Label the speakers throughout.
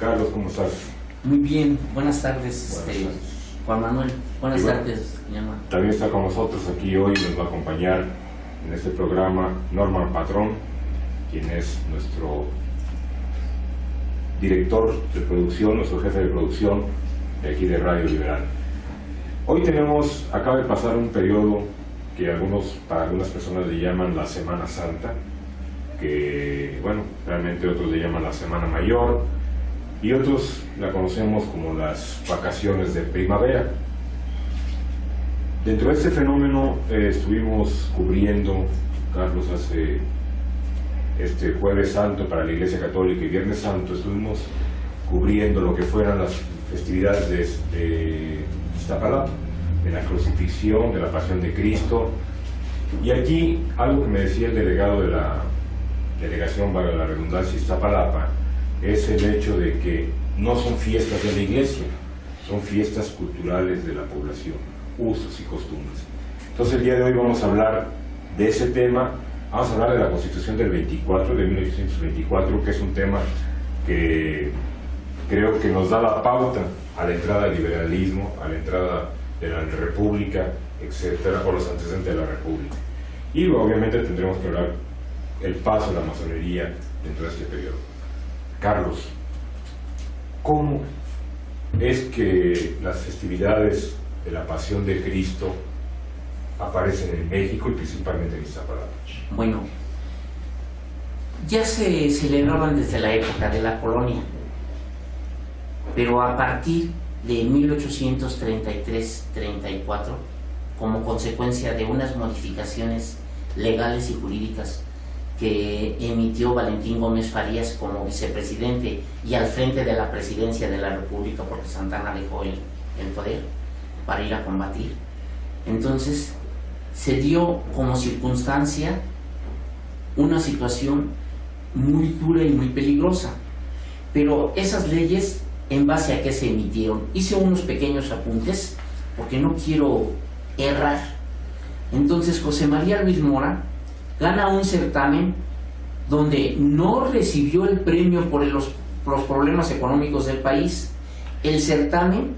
Speaker 1: Carlos, ¿cómo estás?
Speaker 2: Muy bien, buenas tardes, Juan Manuel. Buenas tardes, Yama.
Speaker 1: También está con nosotros aquí hoy, nos va a acompañar en este programa Norman Patrón, quien es nuestro director de producción, nuestro jefe de producción de aquí de Radio Liberal. Hoy acaba de pasar un periodo que para algunas personas le llaman la Semana Santa, que bueno, realmente otros le llaman la Semana Mayor, y otros la conocemos como las vacaciones de primavera. Dentro de este fenómeno estuvimos cubriendo, Carlos, hace este Jueves Santo para la Iglesia Católica y Viernes Santo, estuvimos cubriendo lo que fueran las festividades de Iztapalapa, de la crucifixión, de la pasión de Cristo. Y aquí algo que me decía el delegado de la delegación, para la redundancia, Iztapalapa, es el hecho de que no son fiestas de la iglesia, son fiestas culturales de la población, usos y costumbres. Entonces el día de hoy vamos a hablar de ese tema, vamos a hablar de la Constitución del 1824, que es un tema que creo que nos da la pauta a la entrada del liberalismo, a la entrada de la República, etcétera, o los antecedentes de la República. Y obviamente tendremos que hablar el paso de la masonería dentro de este periodo. Carlos, ¿cómo es que las festividades de la Pasión de Cristo aparecen en México y principalmente en Iztapalapa?
Speaker 2: Bueno, ya se celebraban desde la época de la colonia, pero a partir de 1833-34, como consecuencia de unas modificaciones legales y jurídicas que emitió Valentín Gómez Farías como vicepresidente y al frente de la presidencia de la República, porque Santana dejó el poder para ir a combatir. Entonces se dio como circunstancia una situación muy dura y muy peligrosa, pero esas leyes, ¿en base a qué se emitieron? Hice unos pequeños apuntes porque no quiero errar. Entonces José María Luis Mora gana un certamen donde no recibió el premio por los problemas económicos del país. El certamen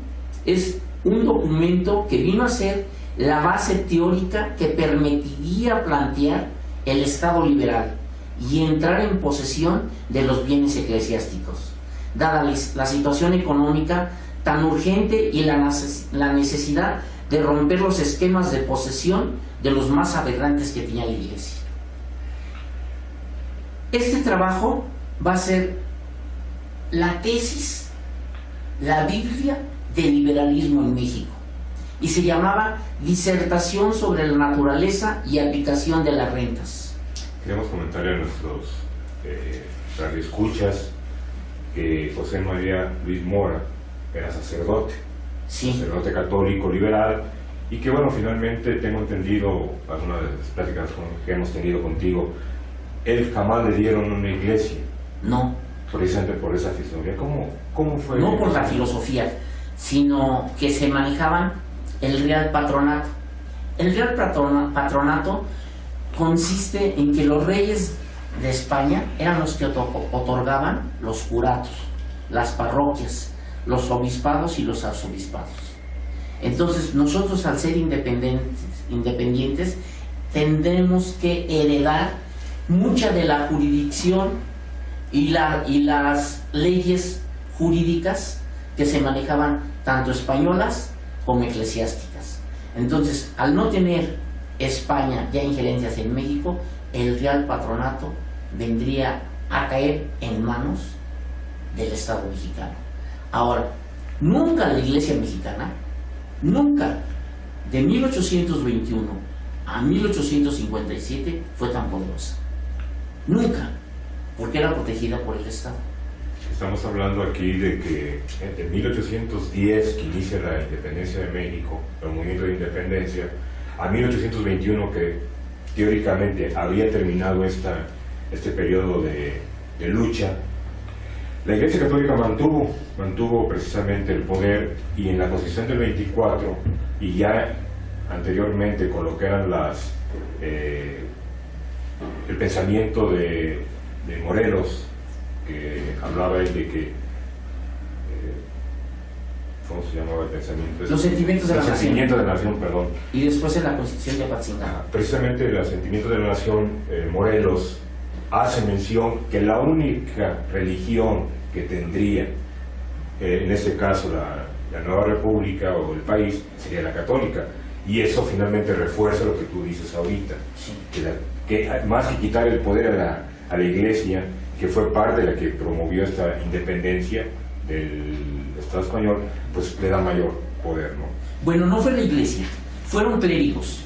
Speaker 2: es un documento que vino a ser la base teórica que permitiría plantear el Estado liberal y entrar en posesión de los bienes eclesiásticos, dada la situación económica tan urgente y la necesidad de romper los esquemas de posesión de los más aberrantes que tenía la Iglesia. Este trabajo va a ser la tesis, la Biblia del liberalismo en México, y se llamaba Disertación sobre la naturaleza y aplicación de las rentas.
Speaker 1: Queremos comentarle a nuestros radioescuchas que José María Luis Mora era sacerdote,
Speaker 2: sí,
Speaker 1: sacerdote católico liberal, y que bueno, finalmente tengo entendido, algunas de las pláticas que hemos tenido contigo, él jamás le dieron una iglesia.
Speaker 2: No.
Speaker 1: Precisamente por esa filosofía. ¿Cómo fue?
Speaker 2: No por la filosofía, sino que se manejaban el Real Patronato. El Real Patronato consiste en que los reyes de España eran los que otorgaban los curatos, las parroquias, los obispados y los arzobispados. Entonces nosotros, al ser independientes, tendremos que heredar mucha de la jurisdicción y las leyes jurídicas que se manejaban tanto españolas como eclesiásticas. Entonces, al no tener España ya injerencias en México, el Real Patronato vendría a caer en manos del Estado mexicano. Ahora, nunca la Iglesia mexicana, nunca, de 1821 a 1857, fue tan poderosa. Nunca, porque era protegida por el Estado.
Speaker 1: Estamos hablando aquí de que entre 1810, que inicia la independencia de México, el movimiento de independencia, a 1821, que teóricamente había terminado este periodo de lucha, la Iglesia Católica mantuvo precisamente el poder, y en la Constitución del 24, y ya anteriormente con lo que eran el pensamiento de Morelos, que hablaba él de que ¿cómo se llamaba el pensamiento?
Speaker 2: Los sentimientos de la nación.
Speaker 1: Los sentimientos de la nación, perdón.
Speaker 2: Y después en la Constitución de Apatzingán.
Speaker 1: Precisamente los sentimientos de la nación, Morelos hace mención que la única religión que tendría, en este caso la nueva república o el país, sería la católica. Y eso finalmente refuerza lo que tú dices ahorita,
Speaker 2: Sí.
Speaker 1: que más que quitar el poder a la iglesia, que fue parte de la que promovió esta independencia del Estado español, pues le da mayor poder, ¿no?
Speaker 2: Bueno, no fue la iglesia, fueron clérigos,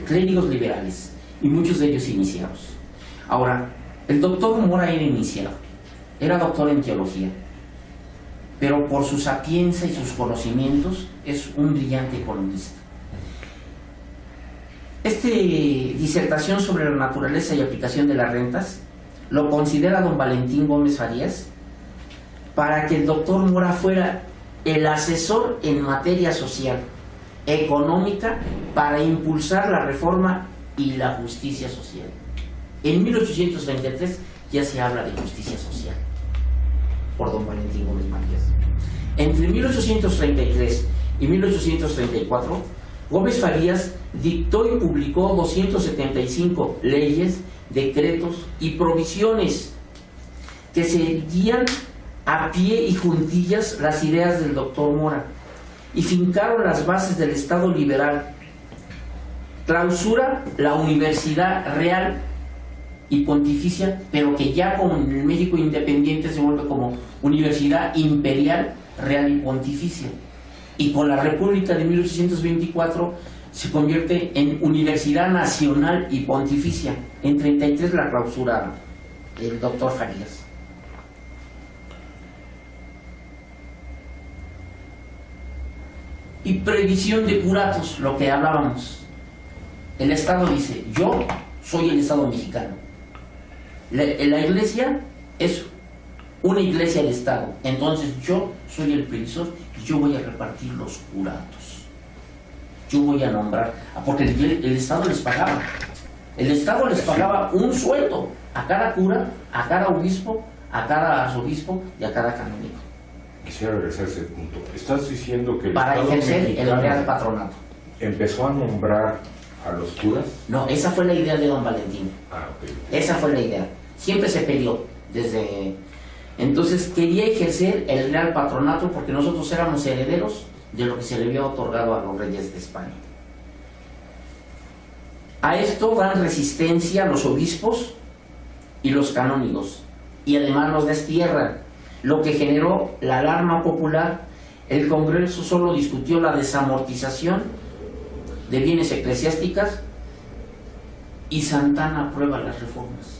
Speaker 2: clérigos liberales, y muchos de ellos iniciados. Ahora, el doctor Mora era iniciado, era doctor en teología, pero por su sapiencia y sus conocimientos es un brillante economista. Disertación sobre la naturaleza y aplicación de las rentas lo considera don Valentín Gómez Farías para que el doctor Mora fuera el asesor en materia social, económica, para impulsar la reforma y la justicia social. En 1833 ya se habla de justicia social por don Valentín Gómez Farías. Entre 1833 y 1834, Gómez Farías dictó y publicó 275 leyes, decretos y provisiones que seguían a pie y juntillas las ideas del doctor Mora y fincaron las bases del Estado liberal. Clausura la Universidad Real y Pontificia, pero que ya con el México independiente se vuelve como Universidad Imperial, Real y Pontificia. Y con la República de 1824 se convierte en Universidad Nacional y Pontificia. En 33 la clausura el doctor Farías. Y previsión de curatos, lo que hablábamos. El Estado dice, yo soy el Estado mexicano. La iglesia es una iglesia del Estado. Entonces yo soy el previsor y yo voy a repartir los curatos. Yo voy a nombrar, porque el Estado les pagaba. El Estado les pagaba un sueldo a cada cura, a cada obispo, a cada arzobispo y a cada canónigo.
Speaker 1: Quisiera regresar a ese punto. Estás diciendo que el
Speaker 2: para
Speaker 1: Estado
Speaker 2: ejercer
Speaker 1: mexicano
Speaker 2: el Real Patronato.
Speaker 1: empezó a nombrar a los curas.
Speaker 2: No, esa fue la idea de don Valentín.
Speaker 1: Ok.
Speaker 2: Esa fue la idea. Siempre se peleó desde... Entonces quería ejercer el Real Patronato porque nosotros éramos herederos de lo que se le había otorgado a los reyes de España. A esto dan resistencia los obispos y los canónigos, y además los destierran, lo que generó la alarma popular. El Congreso solo discutió la desamortización de bienes eclesiásticas y Santana aprueba las reformas.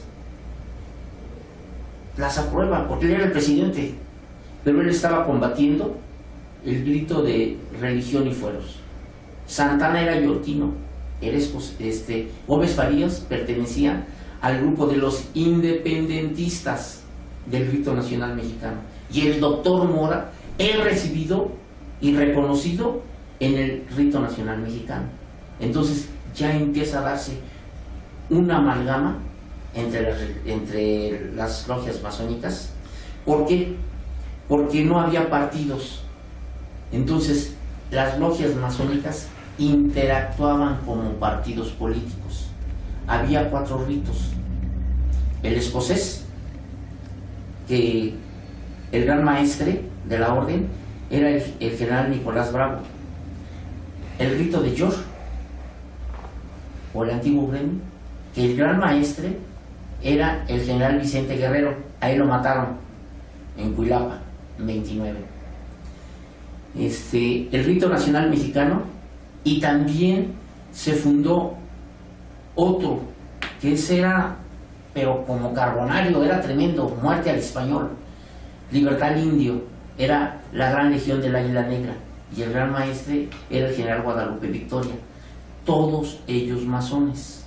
Speaker 2: Las aprueba porque él era el presidente, pero él estaba combatiendo el grito de religión y fueros. Santana era yorquino, Gómez Farías pertenecía al grupo de los independentistas del rito nacional mexicano, y el doctor Mora es recibido y reconocido en el rito nacional mexicano. Entonces ya empieza a darse una amalgama entre las logias masónicas. ¿Por qué? Porque no había partidos. Entonces las logias masónicas interactuaban como partidos políticos. Había 4 ritos: el escocés, que el gran maestre de la orden era el general Nicolás Bravo; el rito de York, o el antiguo gremio, que el gran maestre era el general Vicente Guerrero. Ahí lo mataron en Cuilapa, en 29. El rito nacional mexicano, y también se fundó otro que ese era, pero como Carbonario, era tremendo: muerte al español, libertad al indio. Era la gran legión del Águila Negra, y el gran maestre era el general Guadalupe Victoria. Todos ellos masones,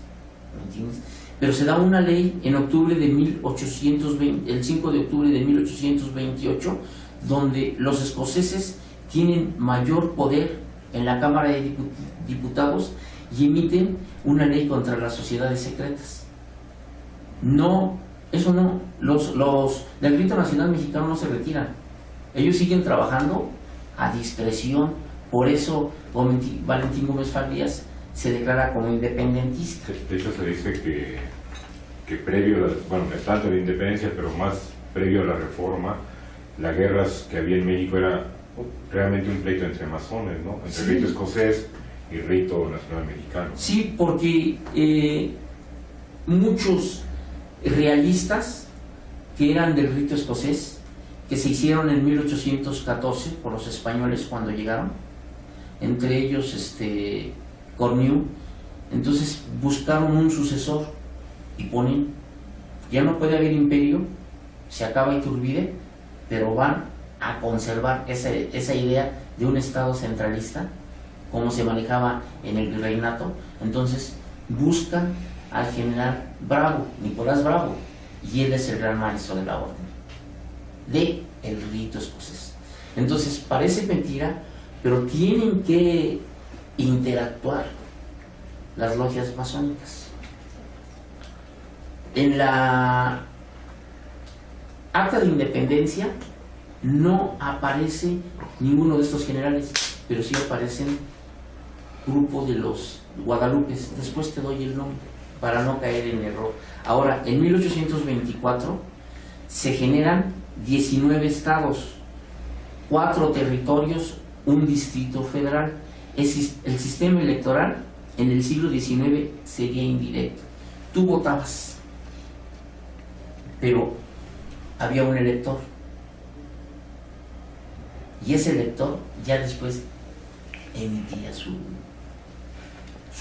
Speaker 2: ¿me entiendes? Pero se da una ley en octubre de 1820, el 5 de octubre de 1828, donde los escoceses tienen mayor poder en la Cámara de Diputados y emiten una ley contra las sociedades secretas. No, eso no, los del rito nacional mexicano no se retiran, Ellos siguen trabajando a discreción, por eso Valentín Gómez Farías se declara como independentista.
Speaker 1: De hecho se dice que previo, bueno, tanto a la independencia, pero más previo a la reforma, las guerras que había en México era realmente un pleito entre masones, ¿no? Entre
Speaker 2: Sí.
Speaker 1: el rito escocés y el rito nacional mexicano.
Speaker 2: Sí, porque muchos realistas que eran del rito escocés, que se hicieron en 1814 por los españoles cuando llegaron, entre ellos Cornu, entonces buscaron un sucesor y ponen, ya no puede haber imperio, se acaba Iturbide, pero van a conservar esa idea de un estado centralista como se manejaba en el virreinato. Entonces buscan al general Bravo, Nicolás Bravo, y él es el gran maestro de la orden de el rito escocés. Entonces parece mentira, pero tienen que interactuar las logias masónicas. En la acta de independencia no aparece ninguno de estos generales, pero sí aparecen grupo de los Guadalupes. Después te doy el nombre para no caer en error. Ahora, en 1824 se generan 19 estados, 4 territorios, un distrito federal. El sistema electoral en el siglo XIX sería indirecto. Tú votabas, pero había un elector, y ese elector ya después emitía su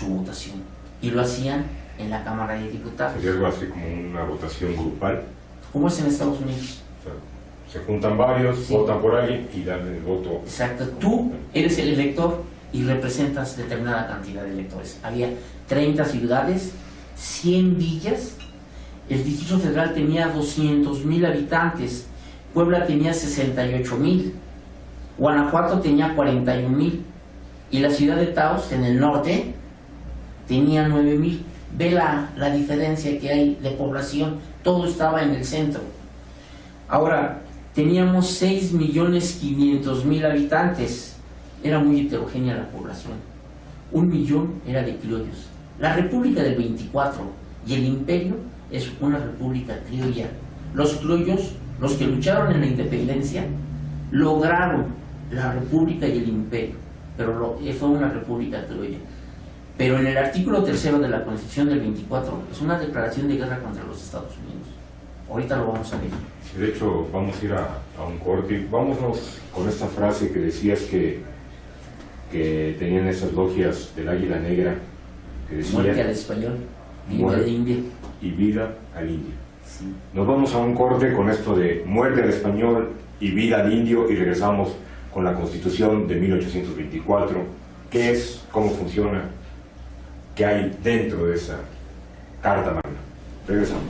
Speaker 2: votación, y lo hacían en la Cámara de Diputados.
Speaker 1: Sería algo así como una votación grupal.
Speaker 2: ¿Cómo es en Estados Unidos?
Speaker 1: O sea, se juntan varios,
Speaker 2: Sí.
Speaker 1: votan por alguien y dan el voto.
Speaker 2: Exacto, tú eres el elector y representas determinada cantidad de electores. Había 30 ciudades, 100 villas, el Distrito Federal tenía 200,000 habitantes, Puebla tenía 68,000, Guanajuato tenía 41,000 y la ciudad de Taos, en el norte, tenía 9,000. Ve la diferencia que hay de población, todo estaba en el centro. Ahora, teníamos 6,500,000 habitantes, era muy heterogénea la población. 1,000,000 era de criollos. La República del 24 y el Imperio es una república criolla. Los criollos, los que lucharon en la independencia, lograron la República y el Imperio, pero fue una república criolla. Pero en el artículo 3 de la Constitución del 24 es una declaración de guerra contra los Estados Unidos. Ahorita lo vamos a ver.
Speaker 1: De hecho, vamos a ir a un corte. Vámonos con esta frase que decías que tenían esas logias del Águila Negra, que
Speaker 2: Muerte al
Speaker 1: decían
Speaker 2: español, viva
Speaker 1: Muerte.
Speaker 2: el indio.
Speaker 1: y vida al indio.
Speaker 2: Sí.
Speaker 1: Nos vamos a un corte con esto de muerte al español y vida al indio y regresamos con la Constitución de 1824. ¿Qué es? ¿Cómo funciona? ¿Qué hay dentro de esa Carta Magna? Regresamos.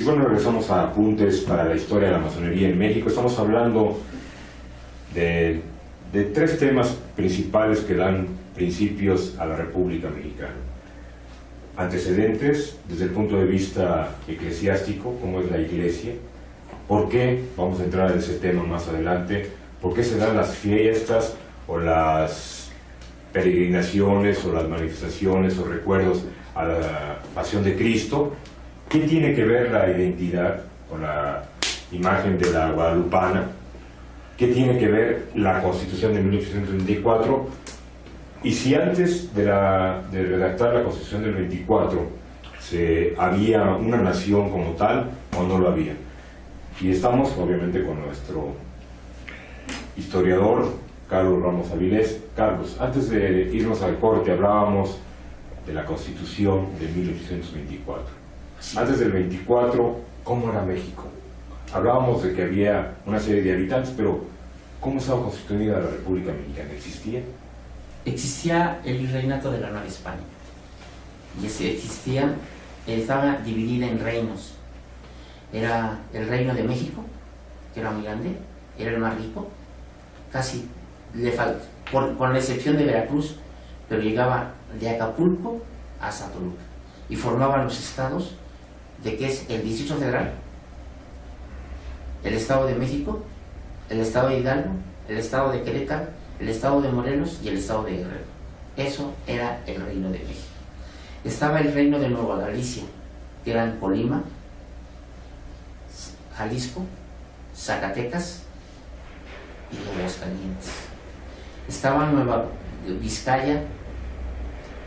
Speaker 1: Y bueno, regresamos a Apuntes para la Historia de la Masonería en México. Estamos hablando de 3 temas principales que dan principios a la República Mexicana. Antecedentes desde el punto de vista eclesiástico, cómo es la Iglesia. ¿Por qué? Vamos a entrar en ese tema más adelante. ¿Por qué se dan las fiestas o las peregrinaciones o las manifestaciones o recuerdos a la Pasión de Cristo? ¿Qué tiene que ver la identidad con la imagen de la guadalupana? ¿Qué tiene que ver la Constitución de 1834? Y si antes de redactar la Constitución del 24 había una nación como tal o no lo había. Y estamos obviamente con nuestro historiador Carlos Ramos Avilés. Carlos, antes de irnos al corte hablábamos de la Constitución de 1824.
Speaker 2: Sí.
Speaker 1: Antes del 24, ¿cómo era México? Hablábamos de que había una serie de habitantes, pero ¿cómo estaba constituida la República Mexicana? ¿Existía?
Speaker 2: Existía el virreinato de la Nueva España. Y estaba dividida en reinos. Era el reino de México, que era muy grande, era el más rico, casi le falta, con la excepción de Veracruz, pero llegaba de Acapulco a Toluca y formaban los estados de que es el Distrito Federal, el Estado de México, el Estado de Hidalgo, el Estado de Querétaro, el Estado de Morelos y el Estado de Guerrero. Eso era el Reino de México. Estaba el Reino de Nueva Galicia, que eran Colima, Jalisco, Zacatecas y Aguascalientes. Estaba Nueva Vizcaya,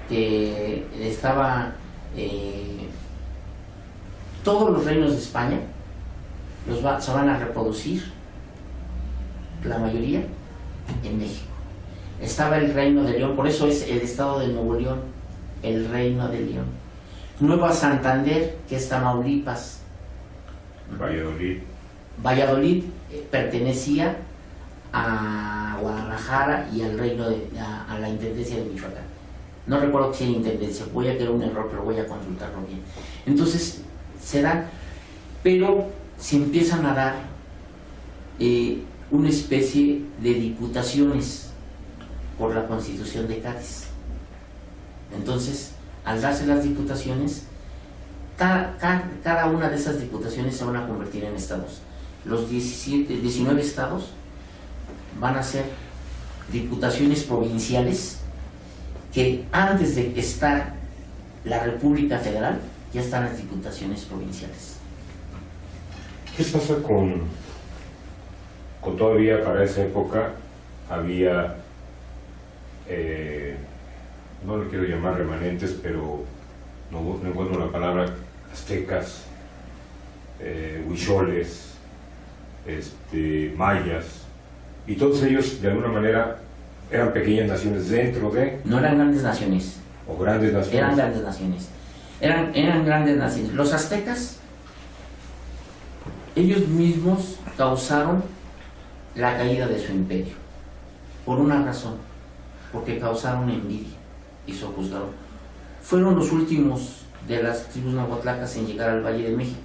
Speaker 2: que estaba todos los reinos de España, se van a reproducir, la mayoría, en México. Estaba el Reino de León, por eso es el Estado de Nuevo León, el Reino de León. Nueva Santander, que es Tamaulipas. Valladolid pertenecía a Guadalajara y al reino a la intendencia de Michoacán. No recuerdo si era intendencia, voy a creer un error, pero voy a consultarlo bien. Entonces se dan, pero se empiezan a dar una especie de diputaciones por la Constitución de Cádiz. Entonces, al darse las diputaciones, cada una de esas diputaciones se van a convertir en estados. Los 19 estados van a ser diputaciones provinciales que antes de estar la República Federal ya están las diputaciones provinciales.
Speaker 1: ¿Qué pasa con todavía para esa época había, no le quiero llamar remanentes, pero no encuentro la palabra, aztecas, huicholes, mayas, y todos ellos de alguna manera eran pequeñas naciones dentro de...
Speaker 2: No eran grandes naciones.
Speaker 1: ¿O grandes naciones?
Speaker 2: Eran grandes naciones. Eran grandes naciones. Los aztecas, ellos mismos causaron la caída de su imperio, por una razón, porque causaron envidia y sojuzgaron. Fueron los últimos de las tribus nahuatlacas en llegar al Valle de México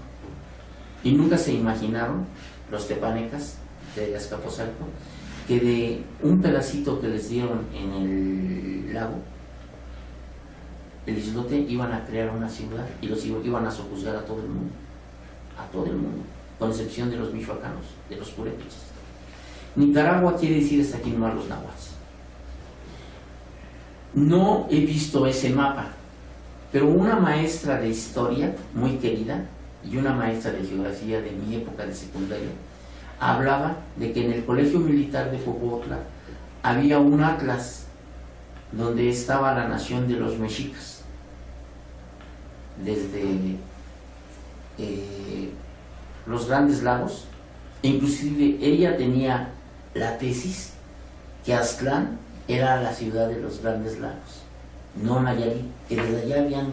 Speaker 2: y nunca se imaginaron, los tepanecas de Azcapotzalco, que de un pedacito que les dieron en el lago, el islote, iban a crear una ciudad y los iban a sojuzgar a todo el mundo, con excepción de los michoacanos, de los purépechas. Nicaragua quiere decir hasta aquí nomás los nahuas. No he visto ese mapa, pero una maestra de historia muy querida y una maestra de geografía de mi época de secundaria hablaba de que en el Colegio Militar de Jojutla había un atlas donde estaba la nación de los mexicas, desde los Grandes Lagos. Inclusive ella tenía la tesis que Aztlán era la ciudad de los Grandes Lagos, no Nayarit, que desde allá habían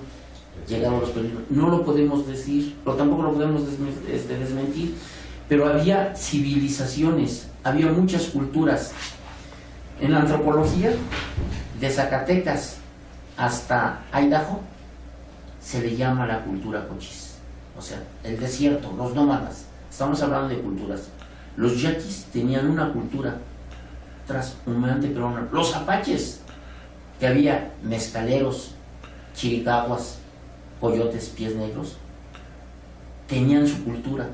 Speaker 2: llegado los peligros. No lo podemos decir, pero tampoco lo podemos desmentir, pero había civilizaciones, había muchas culturas. En la antropología, de Zacatecas hasta Idaho, se le llama la cultura cochis, o sea, el desierto, los nómadas. Estamos hablando de culturas. Los yaquis tenían una cultura transhumanante, pero los apaches, que había mezcaleros, chiricahuas, coyotes, pies negros, tenían su cultura.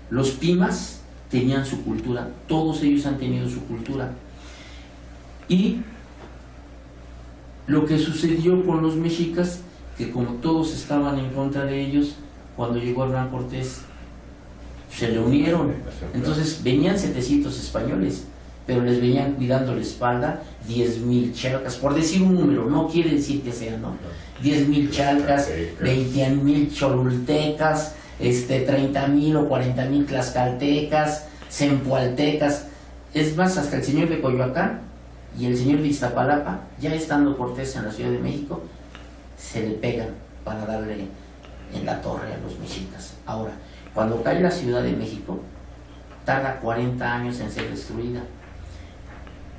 Speaker 2: Los pimas tenían su cultura, todos ellos han tenido su cultura. Y lo que sucedió con los mexicas, que como todos estaban en contra de ellos, cuando llegó Hernán Cortés, se le unieron. Entonces venían 700 españoles, pero les venían cuidando la espalda 10,000 chalcas, por decir un número, no quiere decir que sean, ¿no? 10,000 chalcas, 20,000 cholultecas, 30,000 o 40,000 tlaxcaltecas, zempoaltecas. Es más, hasta el señor de Coyoacán y el señor de Iztapalapa, ya estando Cortés en la Ciudad de México, se le pegan para darle en la torre a los mexicas. Ahora, cuando cae la Ciudad de México, tarda 40 años en ser destruida.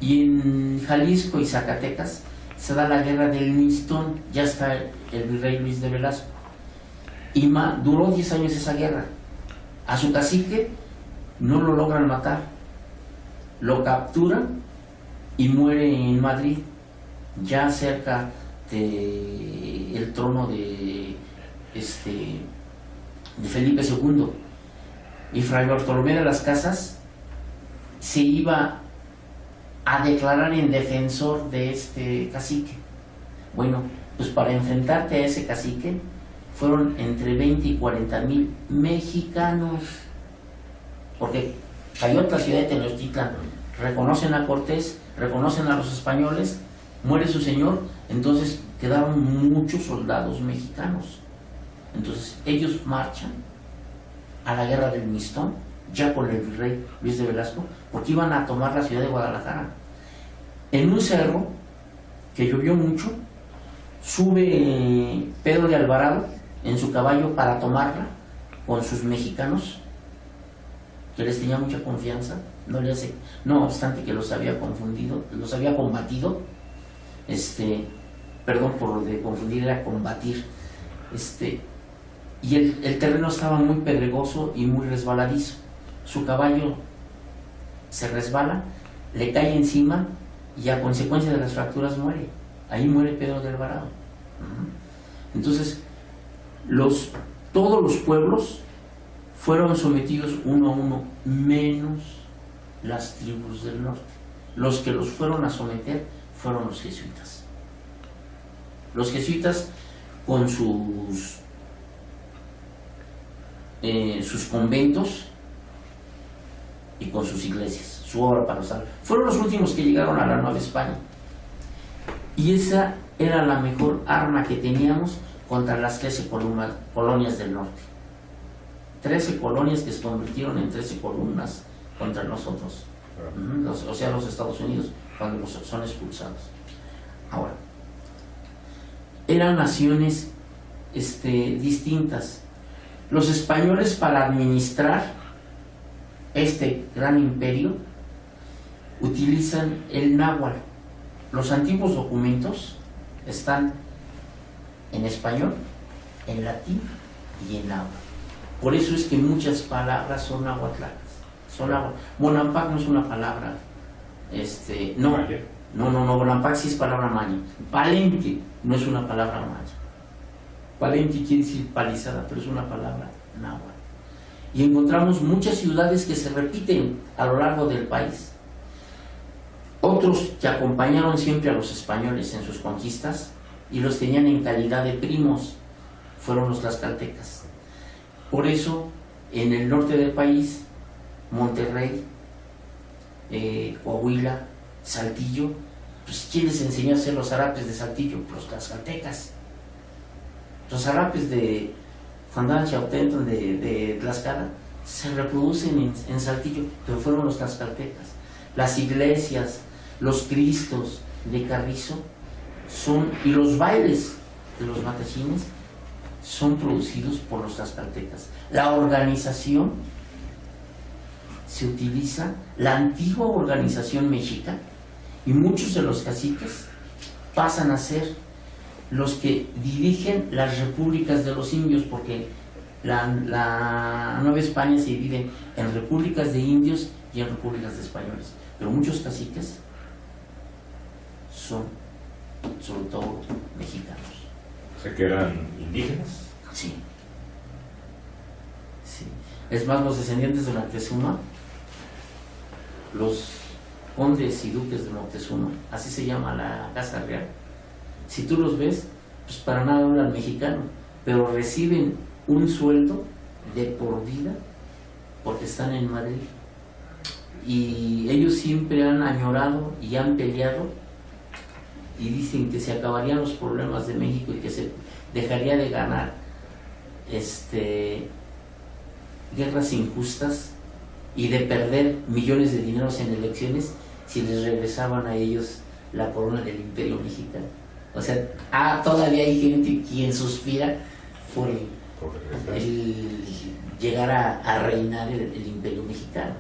Speaker 2: Y en Jalisco y Zacatecas se da la guerra del Mistón, ya está el virrey Luis de Velasco. Y duró 10 años esa guerra. A su cacique no lo logran matar, lo capturan y muere en Madrid, ya cerca del trono de Felipe II. Y Fray Bartolomé de las Casas se iba a declarar en defensor de este cacique. Bueno, pues para enfrentarte a ese cacique fueron entre 20 y 40 mil mexicanos, porque cayó la ciudad de Tenochtitlan, reconocen a Cortés, reconocen a los españoles, muere su señor, entonces quedaron muchos soldados mexicanos. Entonces ellos marchan a la guerra del Mistón, ya con el virrey Luis de Velasco, porque iban a tomar la ciudad de Guadalajara. En un cerro que llovió mucho, sube Pedro de Alvarado en su caballo para tomarla con sus mexicanos, que les tenía mucha confianza, no obstante que los había combatido, perdón por lo de confundir, era combatir, y el terreno estaba muy pedregoso y muy resbaladizo. Su caballo se resbala, le cae encima y a consecuencia de las fracturas muere. Ahí muere Pedro de Alvarado. Entonces, todos los pueblos fueron sometidos uno a uno, menos las tribus del norte. Los que los fueron a someter fueron los jesuitas. Los jesuitas con sus conventos y con sus iglesias, su obra para los salvos. Fueron los últimos que llegaron a la Nueva España. Y esa era la mejor arma que teníamos contra las 13 colonias del norte. 13 colonias que se convirtieron en 13 columnas contra nosotros, o sea, los Estados Unidos, cuando son expulsados. Ahora, eran naciones distintas. Los españoles, para administrar este gran imperio, utilizan el náhuatl. Los antiguos documentos están en español, en latín y en náhuatl. Por eso es que muchas palabras son nahuatlanas. Bonampak no es una palabra, no, Bonampak sí es palabra maya. Palenque no es una palabra maya. Palenque quiere decir palizada, pero es una palabra náhuatl. Y encontramos muchas ciudades que se repiten a lo largo del país. Otros que acompañaron siempre a los españoles en sus conquistas y los tenían en calidad de primos fueron los tlaxcaltecas. Por eso, en el norte del país, Monterrey, Coahuila, Saltillo, pues ¿quién les enseñó a hacer los zarapes de Saltillo? Los tlaxcaltecas. Los zarapes de Juan Chautenton de Tlaxcala se reproducen en Saltillo, pero fueron los tlaxcaltecas. Las iglesias, los cristos de Carrizo y los bailes de los matachines son producidos por los tlaxcaltecas. La organización se utiliza, la antigua organización mexica, y muchos de los caciques pasan a ser los que dirigen las repúblicas de los indios, porque la Nueva España se divide en repúblicas de indios y en repúblicas de españoles, pero muchos caciques son sobre todo mexicanos.
Speaker 1: O sea, que eran indígenas.
Speaker 2: Sí. Es más, los descendientes de Moctezuma, los condes y duques de Moctezuma, así se llama la casa real. Si tú los ves, pues para nada hablan mexicano, pero reciben un sueldo de por vida porque están en Madrid. Y ellos siempre han añorado y han peleado y dicen que se acabarían los problemas de México y que se dejaría de ganar guerras injustas y de perder millones de dineros en elecciones si les regresaban a ellos la corona del Imperio Mexicano. O sea, todavía hay gente quien suspira por el llegar a reinar el Imperio Mexicano.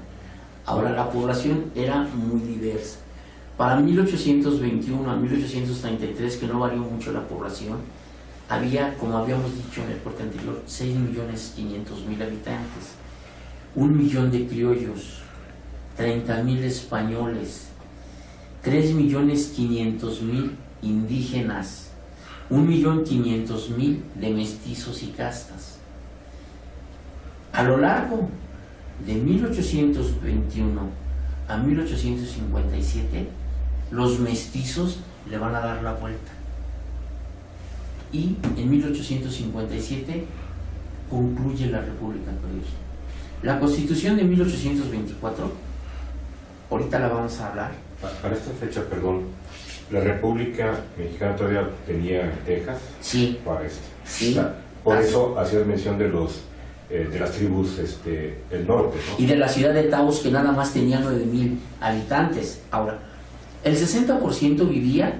Speaker 2: Ahora, la población era muy diversa. Para 1821 a 1833, que no varió mucho la población, había, como habíamos dicho en el corte anterior, 6.500.000 habitantes, 1 millón de criollos, 30.000 españoles, 3.500.000 indígenas, 1.500.000 de mestizos y castas. A lo largo de 1821 a 1857, los mestizos le van a dar la vuelta. Y en 1857 concluye la República Criolla. La Constitución de 1824, ahorita la vamos a hablar.
Speaker 1: Para esta fecha, perdón, ¿la República Mexicana todavía tenía Texas?
Speaker 2: Sí.
Speaker 1: Para esto.
Speaker 2: Sí.
Speaker 1: O sea, por eso hacías mención de las tribus del norte, ¿no?
Speaker 2: Y de la ciudad de Taos, que nada más tenía 9.000 habitantes. Ahora, el 60% vivía,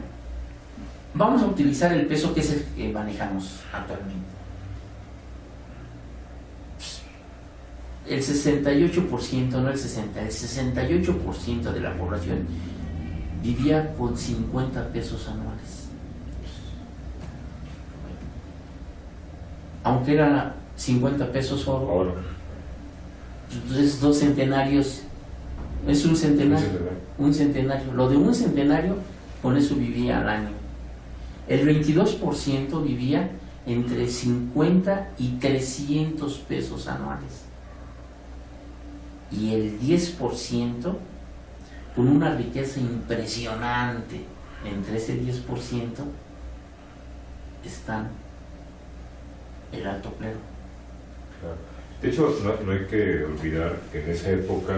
Speaker 2: vamos a utilizar el peso que es el que manejamos actualmente. El 68%, no el 60%, el 68% de la población vivía con 50 pesos anuales. Aunque eran 50 pesos oro. Entonces, 2 centenarios, es un centenario. Un centenario. Lo de un centenario, con eso vivía al año. El 22% vivía entre 50 y 300 pesos anuales. Y el 10%, con una riqueza impresionante, entre ese 10% están el alto clero.
Speaker 1: Claro. De hecho, no hay que olvidar que en esa época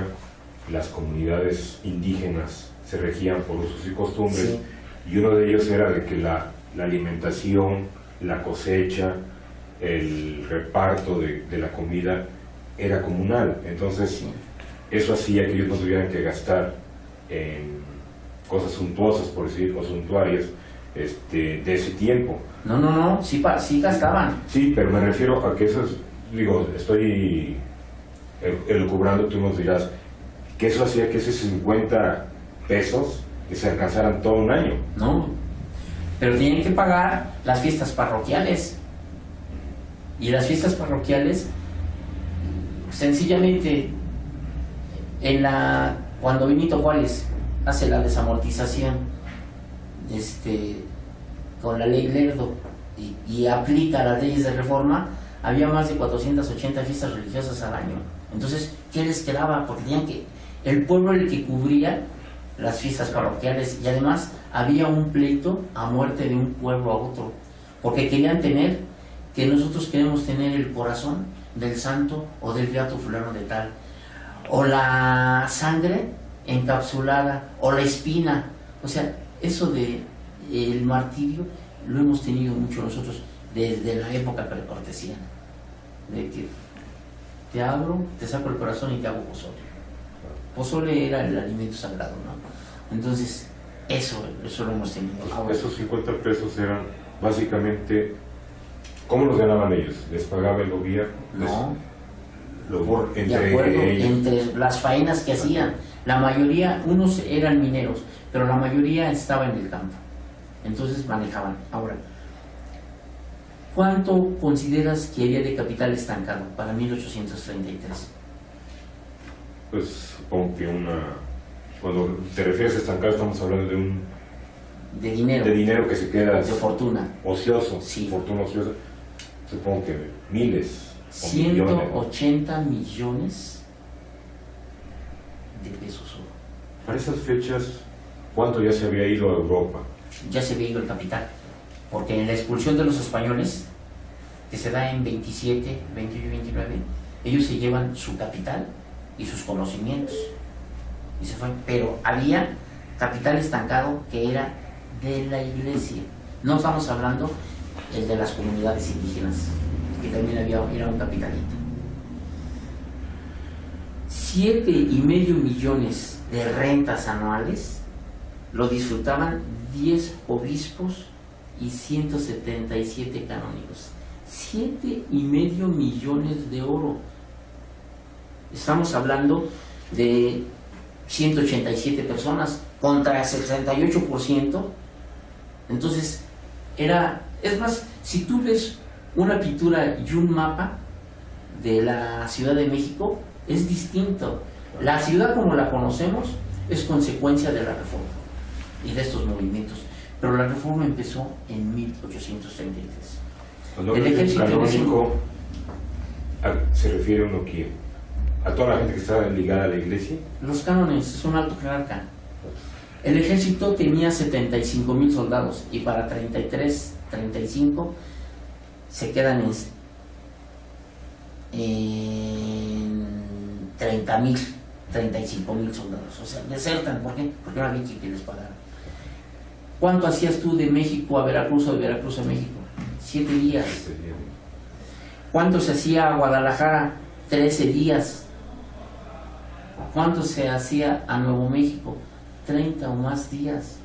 Speaker 1: las comunidades indígenas se regían por usos y costumbres, sí. Y uno de ellos era de que la alimentación, la cosecha, el reparto de la comida era comunal. Entonces, sí. Eso hacía que ellos no tuvieran que gastar en cosas suntuosas, por decir, o suntuarias, de ese tiempo.
Speaker 2: No, sí gastaban.
Speaker 1: Sí, pero me refiero a que eso es, digo, estoy elucubrando, tú nos dirás, que eso hacía que esos 50 pesos que se alcanzaran todo un año.
Speaker 2: No, pero tienen que pagar las fiestas parroquiales. Y las fiestas parroquiales, sencillamente, cuando Benito Juárez hace la desamortización con la ley Lerdo y aplica las leyes de reforma, había más de 480 fiestas religiosas al año. Entonces, ¿qué les quedaba? Porque tenían que, el pueblo era el que cubría las fiestas parroquiales, y además había un pleito a muerte de un pueblo a otro, porque querían tener, que nosotros queremos tener el corazón del santo o del beato fulano de tal, o la sangre encapsulada, o la espina. O sea, eso de el martirio lo hemos tenido mucho nosotros desde la época precortesiana, de que te abro, te saco el corazón y te hago pozole. Pozole era el alimento sagrado, ¿no? Entonces, eso lo hemos tenido.
Speaker 1: Ahora, esos 50 pesos eran básicamente, ¿cómo los ganaban ellos? ¿Les pagaba el gobierno?
Speaker 2: No. Entre las faenas que hacían. La mayoría, unos eran mineros, pero la mayoría estaba en el campo. Entonces manejaban. Ahora, ¿cuánto consideras que había de capital estancado para 1833?
Speaker 1: Pues supongo que cuando te refieres a estancado, estamos hablando
Speaker 2: de dinero.
Speaker 1: De dinero que se queda.
Speaker 2: De fortuna.
Speaker 1: Ocioso.
Speaker 2: Sí.
Speaker 1: Fortuna ociosa. Supongo que miles.
Speaker 2: 180 millones de pesos oro.
Speaker 1: Para esas fechas, ¿cuánto ya se había ido a Europa?
Speaker 2: Ya se había ido el capital, porque en la expulsión de los españoles, que se da en 27, 28 y 29, ellos se llevan su capital y sus conocimientos, y se fue. Pero había capital estancado que era de la iglesia. No estamos hablando el de las comunidades indígenas, que también era un capitalito. 7,5 millones de rentas anuales lo disfrutaban 10 obispos y 177 canónigos. 7,5 millones de oro. Estamos hablando de 187 personas contra 68%. Entonces, es más, si tú ves una pintura y un mapa de la Ciudad de México, es distinto. La ciudad como la conocemos es consecuencia de la Reforma y de estos movimientos, pero la Reforma empezó en 1833.
Speaker 1: Cuando el ejército canónico se refiere a uno quién, a toda la gente que estaba ligada a la iglesia.
Speaker 2: Los cánones es un alto jerarca. El ejército tenía 75,000 soldados y para 33, 35 se quedan en 30,000, 35,000 soldados. O sea, desertan. ¿Por qué? Porque no había quien les pagara. ¿Cuánto hacías tú de México a Veracruz o de Veracruz a México? 7 días. ¿Cuánto se hacía a Guadalajara? 13 días. ¿Cuánto se hacía a Nuevo México? 30 o más días.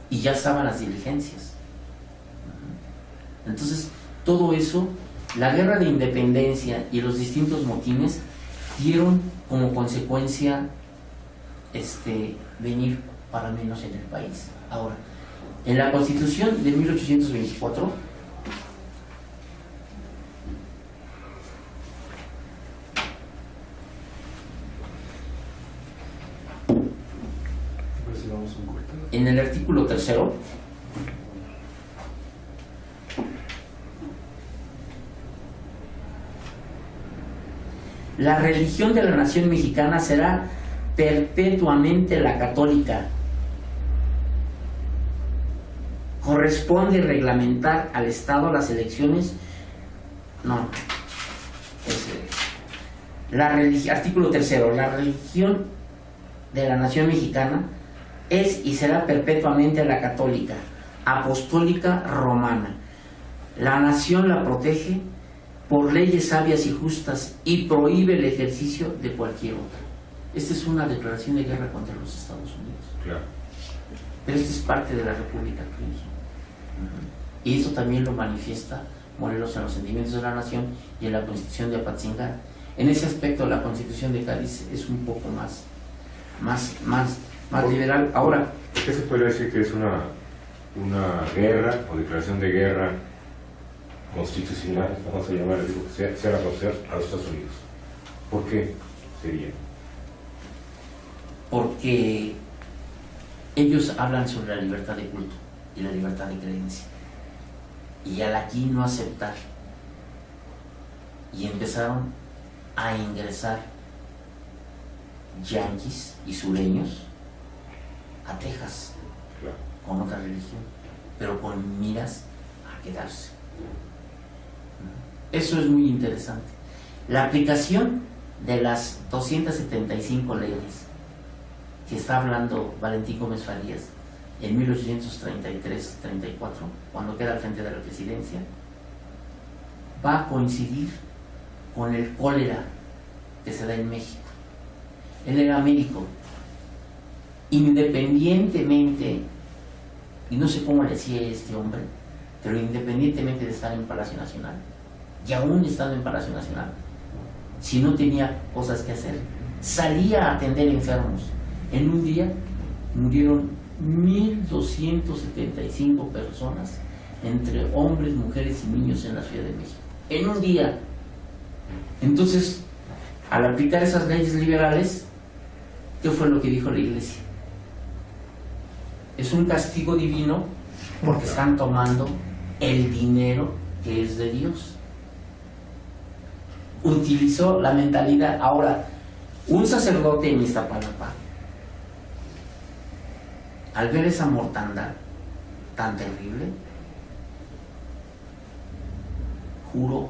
Speaker 2: Y ya estaban las diligencias. Entonces, todo eso, la guerra de independencia y los distintos motines dieron como consecuencia venir para menos en el país. Ahora, en la Constitución de 1824, en el artículo 3º, la religión de la nación mexicana será perpetuamente la católica. Corresponde reglamentar al Estado las elecciones. Artículo 3º. La religión de la nación mexicana es y será perpetuamente la católica, apostólica, romana. La nación la protege por leyes sabias y justas y prohíbe el ejercicio de cualquier otra. Esta es una declaración de guerra contra los Estados Unidos.
Speaker 1: Claro.
Speaker 2: Pero esto es parte de la República Argentina. Y esto también lo manifiesta Morelos en los sentimientos de la nación y en la Constitución de Apatzingán. En ese aspecto, la Constitución de Cádiz es un poco más liberal. Ahora,
Speaker 1: ¿qué se podría decir que es una guerra o declaración de guerra constitucional, vamos a llamar, que sea la constitución a los Estados Unidos? ¿Por qué sería?
Speaker 2: Porque ellos hablan sobre la libertad de culto y la libertad de creencia, y al aquí no aceptar, y empezaron a ingresar yanquis y sureños a Texas,
Speaker 1: claro,
Speaker 2: con otra religión, pero con miras a quedarse. Eso es muy interesante. La aplicación de las 275 leyes que está hablando Valentín Gómez Farías en 1833-34, cuando queda al frente de la presidencia, va a coincidir con el cólera que se da en México. Él era médico, independientemente, y no sé cómo le decía este hombre, pero independientemente de estar en Palacio Nacional, y aún estando en Palacio Nacional, si no tenía cosas que hacer, salía a atender enfermos. En un día murieron 1,275 personas, entre hombres, mujeres y niños en la Ciudad de México. En un día. Entonces, al aplicar esas leyes liberales, ¿qué fue lo que dijo la Iglesia? Es un castigo divino porque están tomando el dinero que es de Dios. Utilizó la mentalidad. Ahora, un sacerdote en Iztapalapa, al ver esa mortandad tan terrible, juró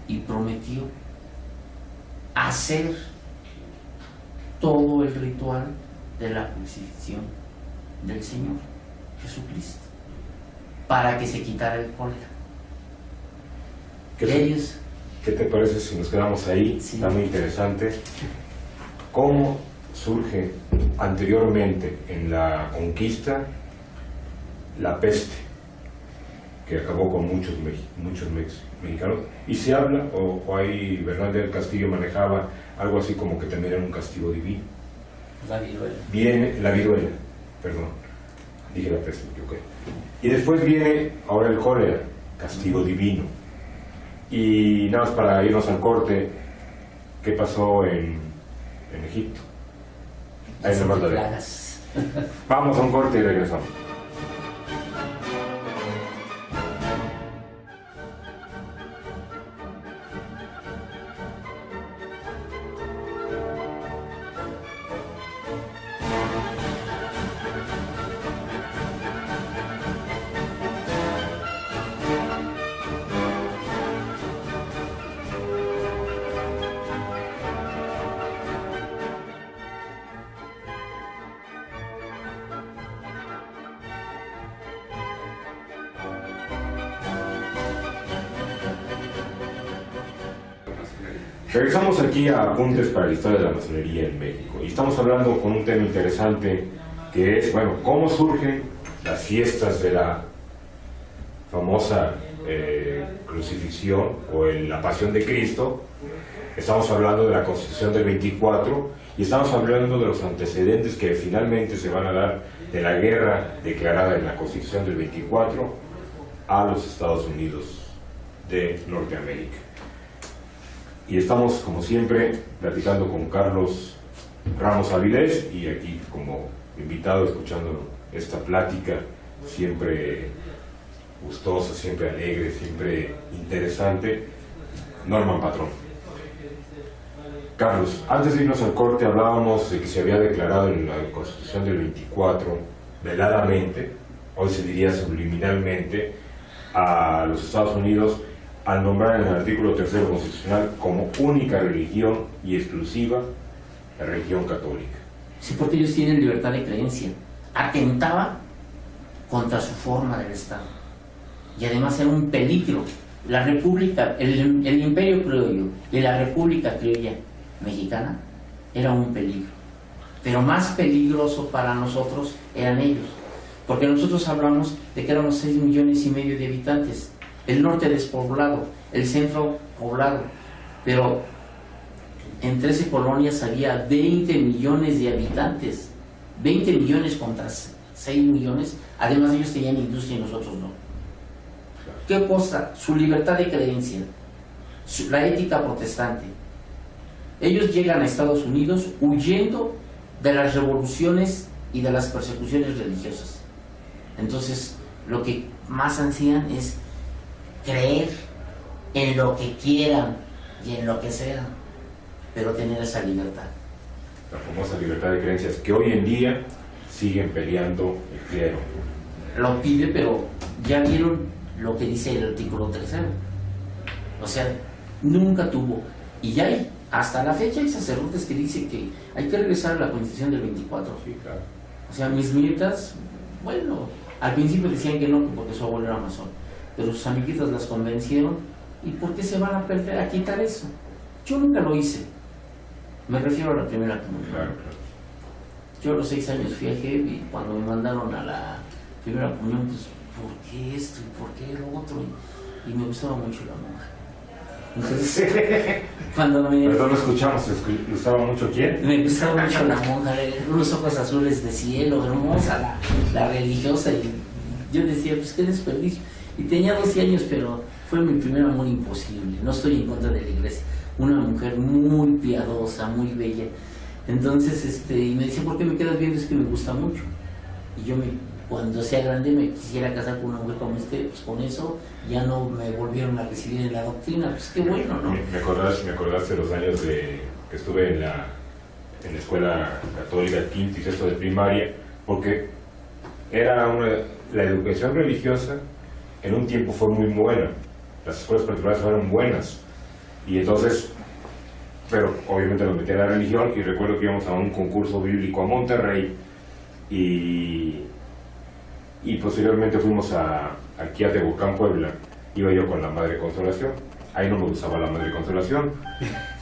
Speaker 2: y prometió hacer todo el ritual de la crucifixión del Señor Jesucristo para que se quitara el cólera.
Speaker 1: ¿Qué te parece si nos quedamos ahí?
Speaker 2: Sí.
Speaker 1: Está muy interesante. ¿Cómo surge anteriormente en la conquista la peste, que acabó con muchos mexicanos, y se habla, o ahí Bernal del Castillo manejaba algo así como que también era un castigo divino.
Speaker 2: La viruela.
Speaker 1: Viene la viruela, perdón, dije la peste, me equivoqué. Y después viene ahora el cólera, castigo divino. Y nada más para irnos al corte, ¿qué pasó en Egipto? Ahí
Speaker 2: Las
Speaker 1: nos manda
Speaker 2: plagas.
Speaker 1: Vamos a un corte y regresamos. Regresamos aquí a Apuntes para la Historia de la Masonería en México y estamos hablando con un tema interesante que es, bueno, cómo surgen las fiestas de la famosa crucifixión o la Pasión de Cristo. Estamos hablando de la Constitución del 24 y estamos hablando de los antecedentes que finalmente se van a dar de la guerra declarada en la Constitución del 24 a los Estados Unidos de Norteamérica. Y estamos, como siempre, platicando con Carlos Ramos Avilés y aquí como invitado escuchando esta plática siempre gustosa, siempre alegre, siempre interesante, Norman Patrón. Carlos, antes de irnos al corte hablábamos de que se había declarado en la Constitución del 24 veladamente, hoy se diría subliminalmente, a los Estados Unidos al nombrar en el artículo 3 constitucional como única religión y exclusiva la religión católica.
Speaker 2: Sí, porque ellos tienen libertad de creencia. Atentaba contra su forma del Estado. Y además era un peligro. La República, el Imperio Criollo y la República Criolla Mexicana era un peligro. Pero más peligroso para nosotros eran ellos. Porque nosotros hablamos de que éramos 6,5 millones de habitantes. El norte despoblado, el centro poblado, pero en 13 colonias había 20 millones de habitantes, 20 millones contra 6 millones, además ellos tenían industria y nosotros no. ¿Qué cosa? Su libertad de creencia, la ética protestante. Ellos llegan a Estados Unidos huyendo de las revoluciones y de las persecuciones religiosas. Entonces, lo que más ansían es creer en lo que quieran y en lo que sea, pero tener esa libertad.
Speaker 1: La famosa libertad de creencias que hoy en día siguen peleando el clero.
Speaker 2: Lo pide, pero ya vieron lo que dice el artículo 3. O sea, nunca tuvo. Y ya hay, hasta la fecha hay sacerdotes que dicen que hay que regresar a la Constitución del 24.
Speaker 1: Sí, claro.
Speaker 2: O sea, mis nietas, bueno, al principio decían que no, porque su abuelo era masón, pero sus amiguitas las convencieron. ¿Y por qué se van a perder a quitar eso? Yo nunca lo hice. Me refiero a la primera comunión.
Speaker 1: Claro, claro.
Speaker 2: Yo a los 6 años fui a Jev y cuando me mandaron a la primera comunión, pues, ¿por qué esto y por qué lo otro? Y me gustaba mucho la monja. Entonces, cuando me...
Speaker 1: Perdón, no escuchamos, ¿le gustaba mucho quién?
Speaker 2: Me gustaba mucho la monja, unos ojos azules de cielo, hermosa, la religiosa, y yo decía, pues qué desperdicio. Y tenía 12 años, pero fue mi primer amor imposible. No estoy en contra de la iglesia. Una mujer muy piadosa, muy bella. Entonces, y me decía, ¿por qué me quedas viendo? Es que me gusta mucho. Y yo, cuando sea grande, me quisiera casar con una mujer como pues con eso ya no me volvieron a recibir en la doctrina. Pues qué bueno, ¿no?
Speaker 1: Me acordaste de los años que estuve en la escuela católica, quinto y sexto de primaria, porque era la educación religiosa en un tiempo fue muy buena. Las escuelas particulares fueron buenas. Y entonces, pero obviamente nos metía la religión, y recuerdo que íbamos a un concurso bíblico a Monterrey y posteriormente fuimos aquí a Tehuacán, Puebla. Iba yo con la Madre Consolación. Ahí no me gustaba la Madre Consolación,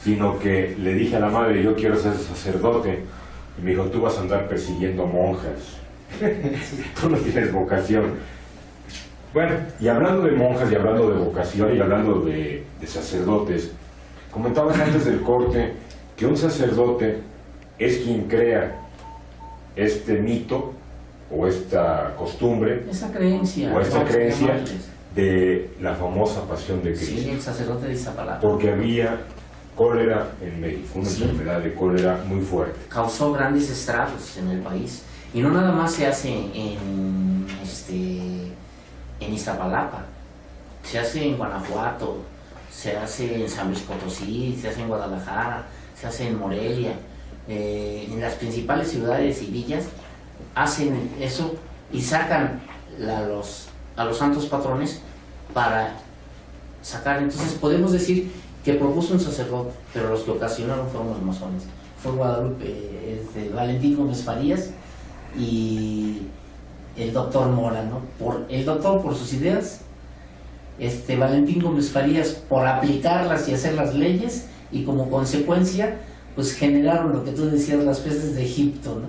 Speaker 1: sino que le dije a la madre, yo quiero ser sacerdote Y me dijo, tú vas a andar persiguiendo monjas. Tú no tienes vocación. Bueno, y hablando de monjas, y hablando de vocación, y hablando de sacerdotes, comentabas antes del corte que un sacerdote es quien crea este mito, o esta costumbre,
Speaker 2: esa creencia,
Speaker 1: o esta creencia de la famosa pasión de Cristo.
Speaker 2: Sí, el sacerdote de Iztapalapa.
Speaker 1: Porque había cólera en México, una enfermedad de cólera muy fuerte.
Speaker 2: Causó grandes estragos en el país. Y no nada más se hace en Iztapalapa, se hace en Guanajuato, se hace en San Luis Potosí, se hace en Guadalajara, se hace en Morelia, en las principales ciudades y villas hacen eso y sacan a los santos patrones para sacar. Entonces podemos decir que propuso un sacerdote, pero los que ocasionaron fueron los masones. Fue Guadalupe, Valentín Gómez Farías y el doctor Mora, ¿no? El doctor por sus ideas, Valentín Gómez Farías por aplicarlas y hacer las leyes, y como consecuencia pues generaron lo que tú decías, las pestes de Egipto, ¿no?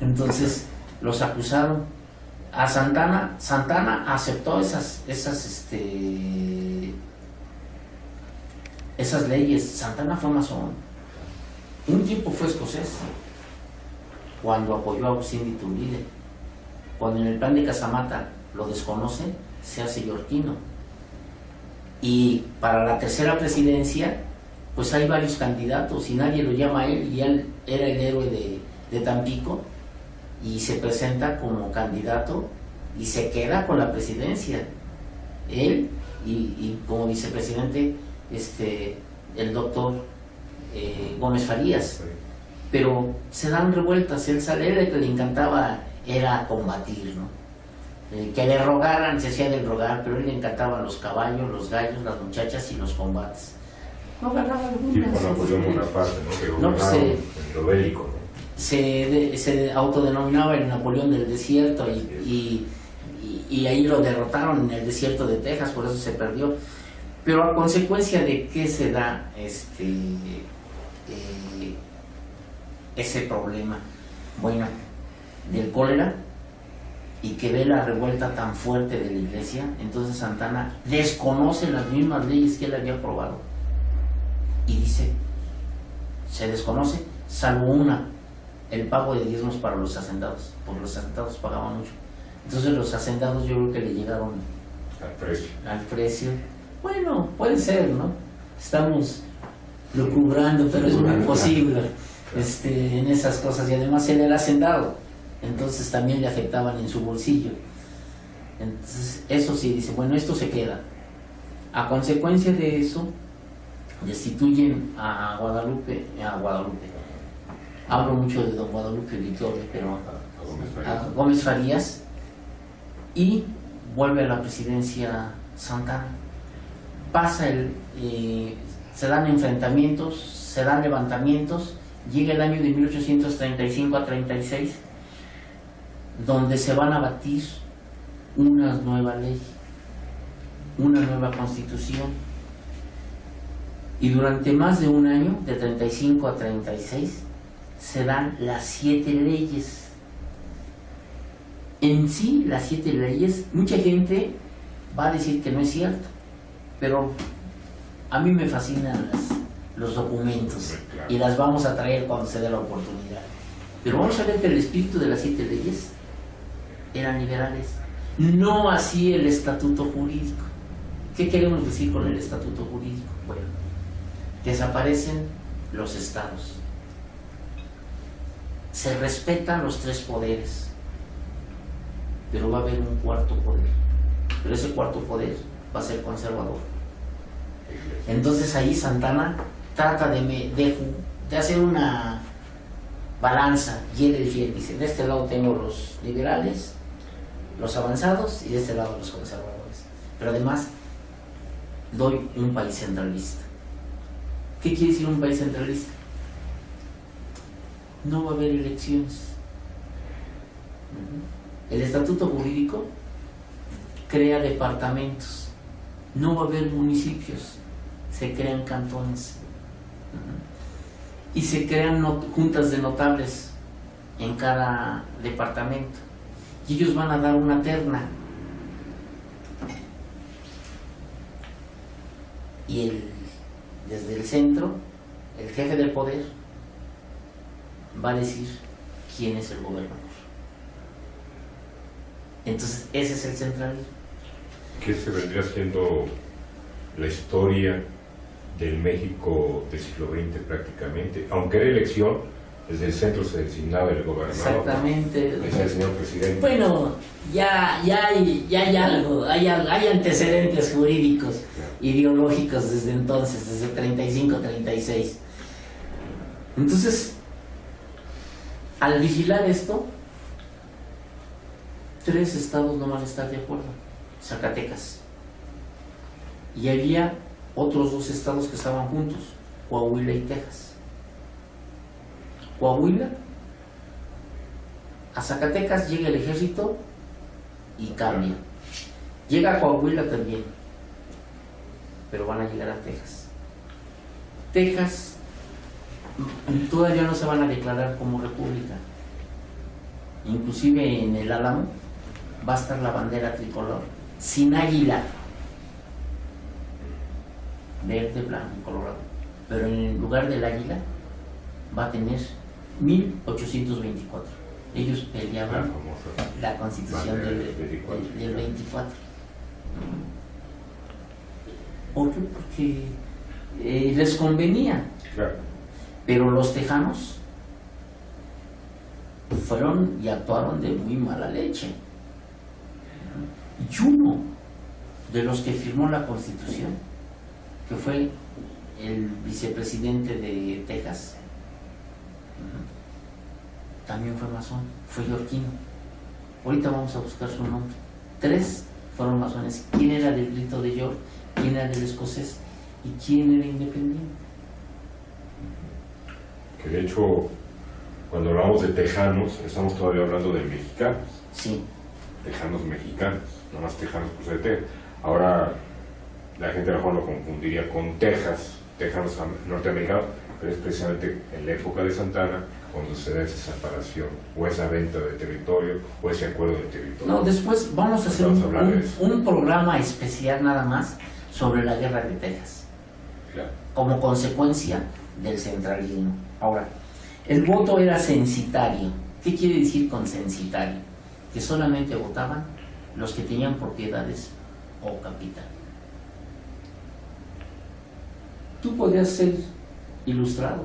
Speaker 2: Entonces los acusaron. A Santana aceptó esas leyes. Santana fue masón. Un tiempo fue escocés cuando apoyó a Agustín de Iturbide. Cuando en el plan de Casamata lo desconoce, se hace yorquino. Y para la tercera presidencia pues hay varios candidatos y nadie lo llama a él, y él era el héroe de Tampico, y se presenta como candidato y se queda con la presidencia, él y como vicepresidente el doctor Gómez Farías. Pero se dan revueltas, él sale, el que le encantaba era combatir, ¿no? Que le rogaran, se hacía del rogar, pero a él le encantaban los caballos, los gallos, las muchachas y los combates. No ganaba algunas.
Speaker 1: Sí, con Napoleón Bonaparte, ¿no? Que
Speaker 2: No, pues,
Speaker 1: en lo bélico, ¿no?
Speaker 2: Se autodenominaba el Napoleón del desierto, y ahí lo derrotaron en el desierto de Texas, por eso se perdió. Pero a consecuencia de qué se da ese problema, bueno, del cólera, y que ve la revuelta tan fuerte de la iglesia, entonces Santana desconoce las mismas leyes que él había aprobado y dice, se desconoce, salvo una, el pago de diezmos para los hacendados, porque los hacendados pagaban mucho. Entonces los hacendados yo creo que le llegaron al precio. Bueno, puede ser, ¿no? Estamos lucubrando, pero es muy posible en esas cosas. Y además él era hacendado, entonces también le afectaban en su bolsillo. Entonces eso sí, dice, bueno, esto se queda. A consecuencia de eso, destituyen a Guadalupe. Hablo mucho de don Guadalupe Victoria, pero a Gómez Farías, y vuelve a la presidencia Santana. Se dan enfrentamientos, se dan levantamientos, llega el año de 1835 a 36, donde se van a batir una nueva ley, una nueva constitución, y durante más de un año, de 35 a 36, se dan las 7 leyes. En sí, las 7 leyes, mucha gente va a decir que no es cierto, pero a mí me fascinan los documentos, y las vamos a traer cuando se dé la oportunidad. Pero vamos a ver que el espíritu de las 7 leyes eran liberales, no así el estatuto jurídico. ¿Qué queremos decir con el estatuto jurídico? Bueno, desaparecen los estados, se respetan los 3 poderes, pero va a haber un cuarto poder, pero ese cuarto poder va a ser conservador. Entonces ahí Santana trata de hacer una balanza, y él dice, de este lado tengo los liberales, los avanzados, y de este lado los conservadores, pero además doy un país centralista. ¿Qué quiere decir un país centralista? No va a haber elecciones. El estatuto jurídico crea departamentos, no va a haber municipios, se crean cantones, y se crean juntas de notables en cada departamento y ellos van a dar una terna y desde el centro el jefe del poder va a decir quién es el gobernador. Entonces ese es el centralismo.
Speaker 1: ¿Qué se vendría siendo la historia del México del siglo XX prácticamente? Aunque era elección, desde el centro se designaba el gobernador.
Speaker 2: Exactamente.
Speaker 1: Decía el señor presidente.
Speaker 2: Bueno, ya hay algo, hay antecedentes jurídicos,
Speaker 1: Claro.
Speaker 2: ideológicos desde entonces, desde 35, 36. Entonces, al vigilar esto, 3 estados no van a estar de acuerdo. Zacatecas. Y había otros 2 estados que estaban juntos, Coahuila y Texas. Coahuila, a Zacatecas llega el ejército y cambia. Llega a Coahuila también, pero van a llegar a Texas. Texas todavía no se van a declarar como república. Inclusive en el Álamo va a estar la bandera tricolor, sin águila, verde, blanco y colorado, pero en lugar del águila va a tener 1824. Ellos peleaban la constitución del 24. ¿Por qué? Porque les convenía.
Speaker 1: Claro.
Speaker 2: Pero los tejanos fueron y actuaron de muy mala leche. Y uno de los que firmó la Constitución, que fue el vicepresidente de Texas, también fue masón, fue yorquino. Ahorita vamos a buscar su nombre. 3 fueron masones. ¿Quién era del grito de York? ¿Quién era del escocés? ¿Y quién era independiente?
Speaker 1: Que de hecho, cuando hablamos de tejanos, estamos todavía hablando de mexicanos.
Speaker 2: Sí.
Speaker 1: Tejanos mexicanos, no más tejanos por ser Texas. Ahora la gente a lo mejor lo confundiría con Texas, tejanos norteamericanos, pero es precisamente en la época de Santana cuando se da esa separación, o esa venta de territorio, o ese acuerdo de territorio.
Speaker 2: No, después vamos a hacer un programa especial nada más sobre la guerra de Texas,
Speaker 1: Claro.
Speaker 2: como consecuencia del centralismo. Ahora, el voto era censitario. ¿Qué quiere decir con censitario? Que solamente votaban los que tenían propiedades o capital. Tú podías ser ilustrado,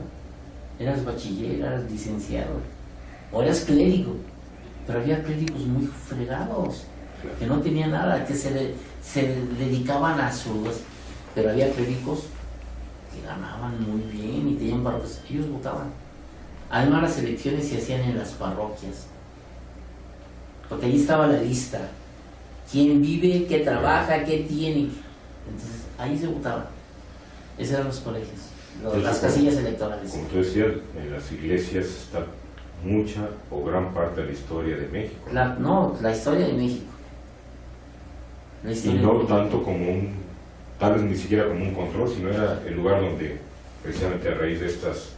Speaker 2: eras bachiller, eras licenciado, o eras clérigo, pero había clérigos muy fregados, que no tenían nada, que se dedicaban a sus... Pero había clérigos que ganaban muy bien y tenían parroquias, ellos votaban. Además las elecciones se hacían en las parroquias, porque ahí estaba la lista, quién vive, qué trabaja, qué tiene. Entonces ahí se votaba. Esos eran los colegios, las casillas electorales.
Speaker 1: Como tú decías, en las iglesias está mucha o gran parte de la historia de México.
Speaker 2: La historia de México.
Speaker 1: Y no tanto como tal vez ni siquiera como un control, sino era el lugar donde, precisamente a raíz de estas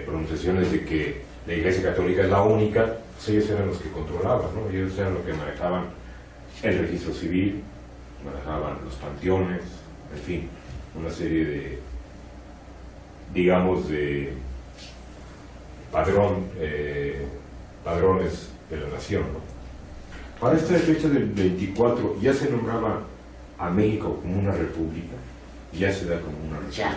Speaker 1: pronunciaciones de que la Iglesia Católica es la única, pues ellos eran los que controlaban, ¿no? Ellos eran los que manejaban el registro civil, manejaban los panteones, en fin, una serie de, digamos, de padrones de la nación, ¿no? Para esta fecha del 24 ya se nombraba a México como una república, ya se da como una república.
Speaker 2: Ya.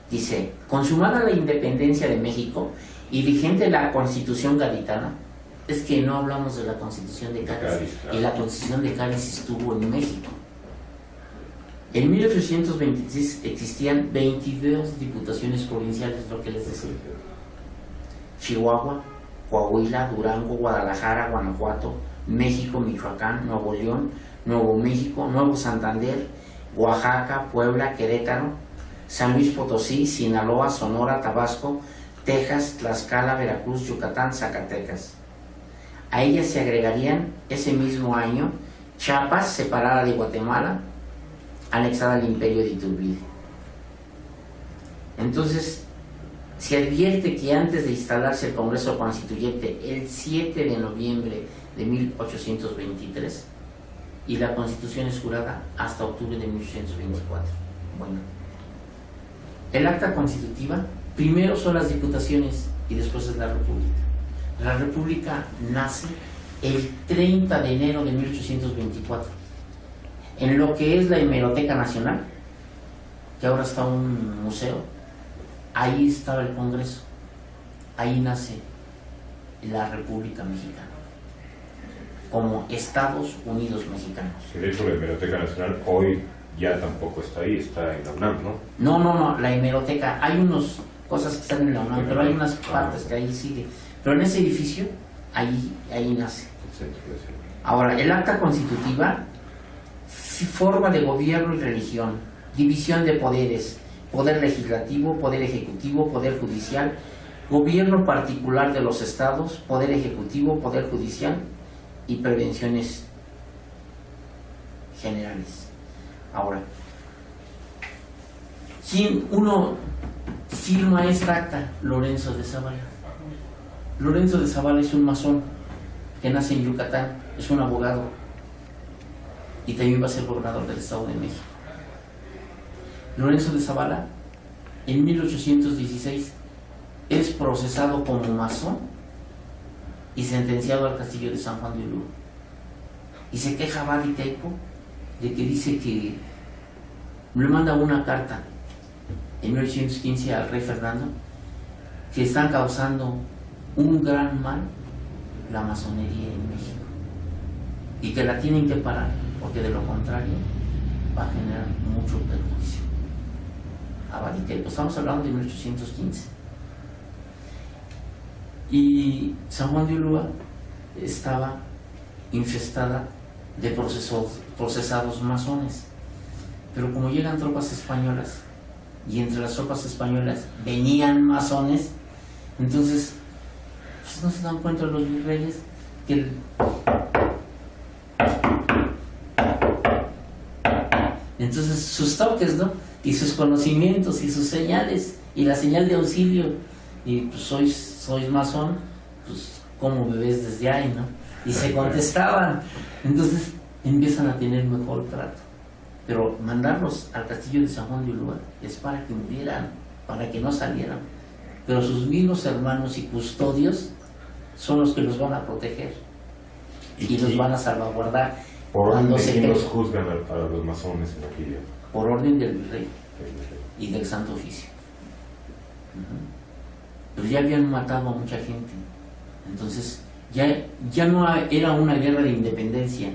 Speaker 2: Dice, consumada la independencia de México y vigente la Constitución gaditana, es que no hablamos de la Constitución de Cádiz,
Speaker 1: claro.
Speaker 2: Y la Constitución de Cádiz estuvo en México. En 1826 existían 22 diputaciones provinciales, lo que les decía. Chihuahua, Coahuila, Durango, Guadalajara, Guanajuato, México, Michoacán, Nuevo León, Nuevo México, Nuevo Santander, Oaxaca, Puebla, Querétaro, San Luis Potosí, Sinaloa, Sonora, Tabasco, Texas, Tlaxcala, Veracruz, Yucatán, Zacatecas. A ellas se agregarían ese mismo año Chiapas, separada de Guatemala, anexada al Imperio de Iturbide. Entonces, se advierte que antes de instalarse el Congreso Constituyente el 7 de noviembre de 1823, y la Constitución es jurada hasta octubre de 1824. Bueno, el acta constitutiva primero son las diputaciones y después es la República. La República nace el 30 de enero de 1824 en lo que es la Hemeroteca Nacional, que ahora está un museo. Ahí estaba el Congreso, ahí nace la República Mexicana como Estados Unidos Mexicanos.
Speaker 1: De hecho, la Hemeroteca Nacional hoy ya tampoco está ahí, está en la UNAM, ¿no?
Speaker 2: No, la hemeroteca, hay unas cosas que están en la UNAM, pero hay unas partes que ahí sigue. Pero en ese edificio, ahí nace. Ahora, el acta constitutiva, forma de gobierno y religión, división de poderes, poder legislativo, poder ejecutivo, poder judicial, gobierno particular de los estados, poder ejecutivo, poder judicial y prevenciones generales. Ahora, ¿quién uno firma esta acta? Lorenzo de Zavala. Lorenzo de Zavala es un masón que nace en Yucatán, es un abogado y también va a ser gobernador del Estado de México. Lorenzo de Zavala, en 1816, es procesado como masón y sentenciado al castillo de San Juan de Ulúa. Y se queja Abad Teipo de que dice que le manda una carta en 1815 al rey Fernando que están causando un gran mal la masonería en México y que la tienen que parar porque de lo contrario va a generar mucho perjuicio. Abad Teipo, estamos hablando de 1815, y San Juan de Ulúa estaba infestada de procesados masones, pero como llegan tropas españolas y entre las tropas españolas venían masones, entonces pues no se dan cuenta los virreyes que entonces sus toques, ¿no? Y sus conocimientos y sus señales y la señal de auxilio, y pues sois masón, pues cómo me ves desde ahí, ¿no? Y se contestaban. Entonces empiezan a tener mejor trato. Pero mandarlos al castillo de San Juan de Ulúa es para que murieran, para que no salieran. Pero sus mismos hermanos y custodios son los que los van a proteger y los van a salvaguardar.
Speaker 1: ¿Por orden de quién los juzgan a los masones en aquella?
Speaker 2: Por orden del virrey y del Santo Oficio. Pero ya habían matado a mucha gente. Entonces ya no era una guerra de independencia,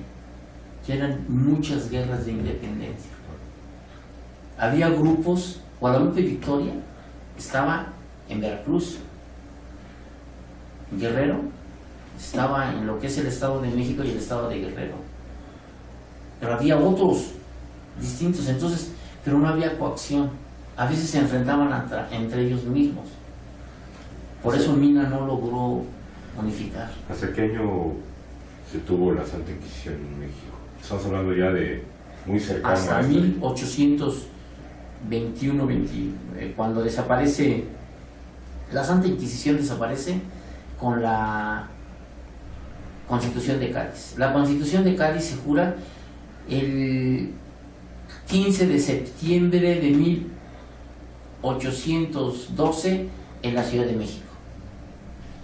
Speaker 2: ya eran muchas guerras de independencia. Había grupos. Guadalupe Victoria estaba en Veracruz, Guerrero estaba en lo que es el Estado de México y el Estado de Guerrero, pero había otros distintos, entonces, pero no había coacción. A veces se enfrentaban entre ellos mismos. Por eso Mina no logró unificar.
Speaker 1: ¿Hace qué año se tuvo la Santa Inquisición en México? Estamos hablando ya de muy cercano
Speaker 2: hasta
Speaker 1: a
Speaker 2: 1821, cuando desaparece la Santa Inquisición, desaparece con la Constitución de Cádiz. La Constitución de Cádiz se jura el 15 de septiembre de 1812 en la Ciudad de México.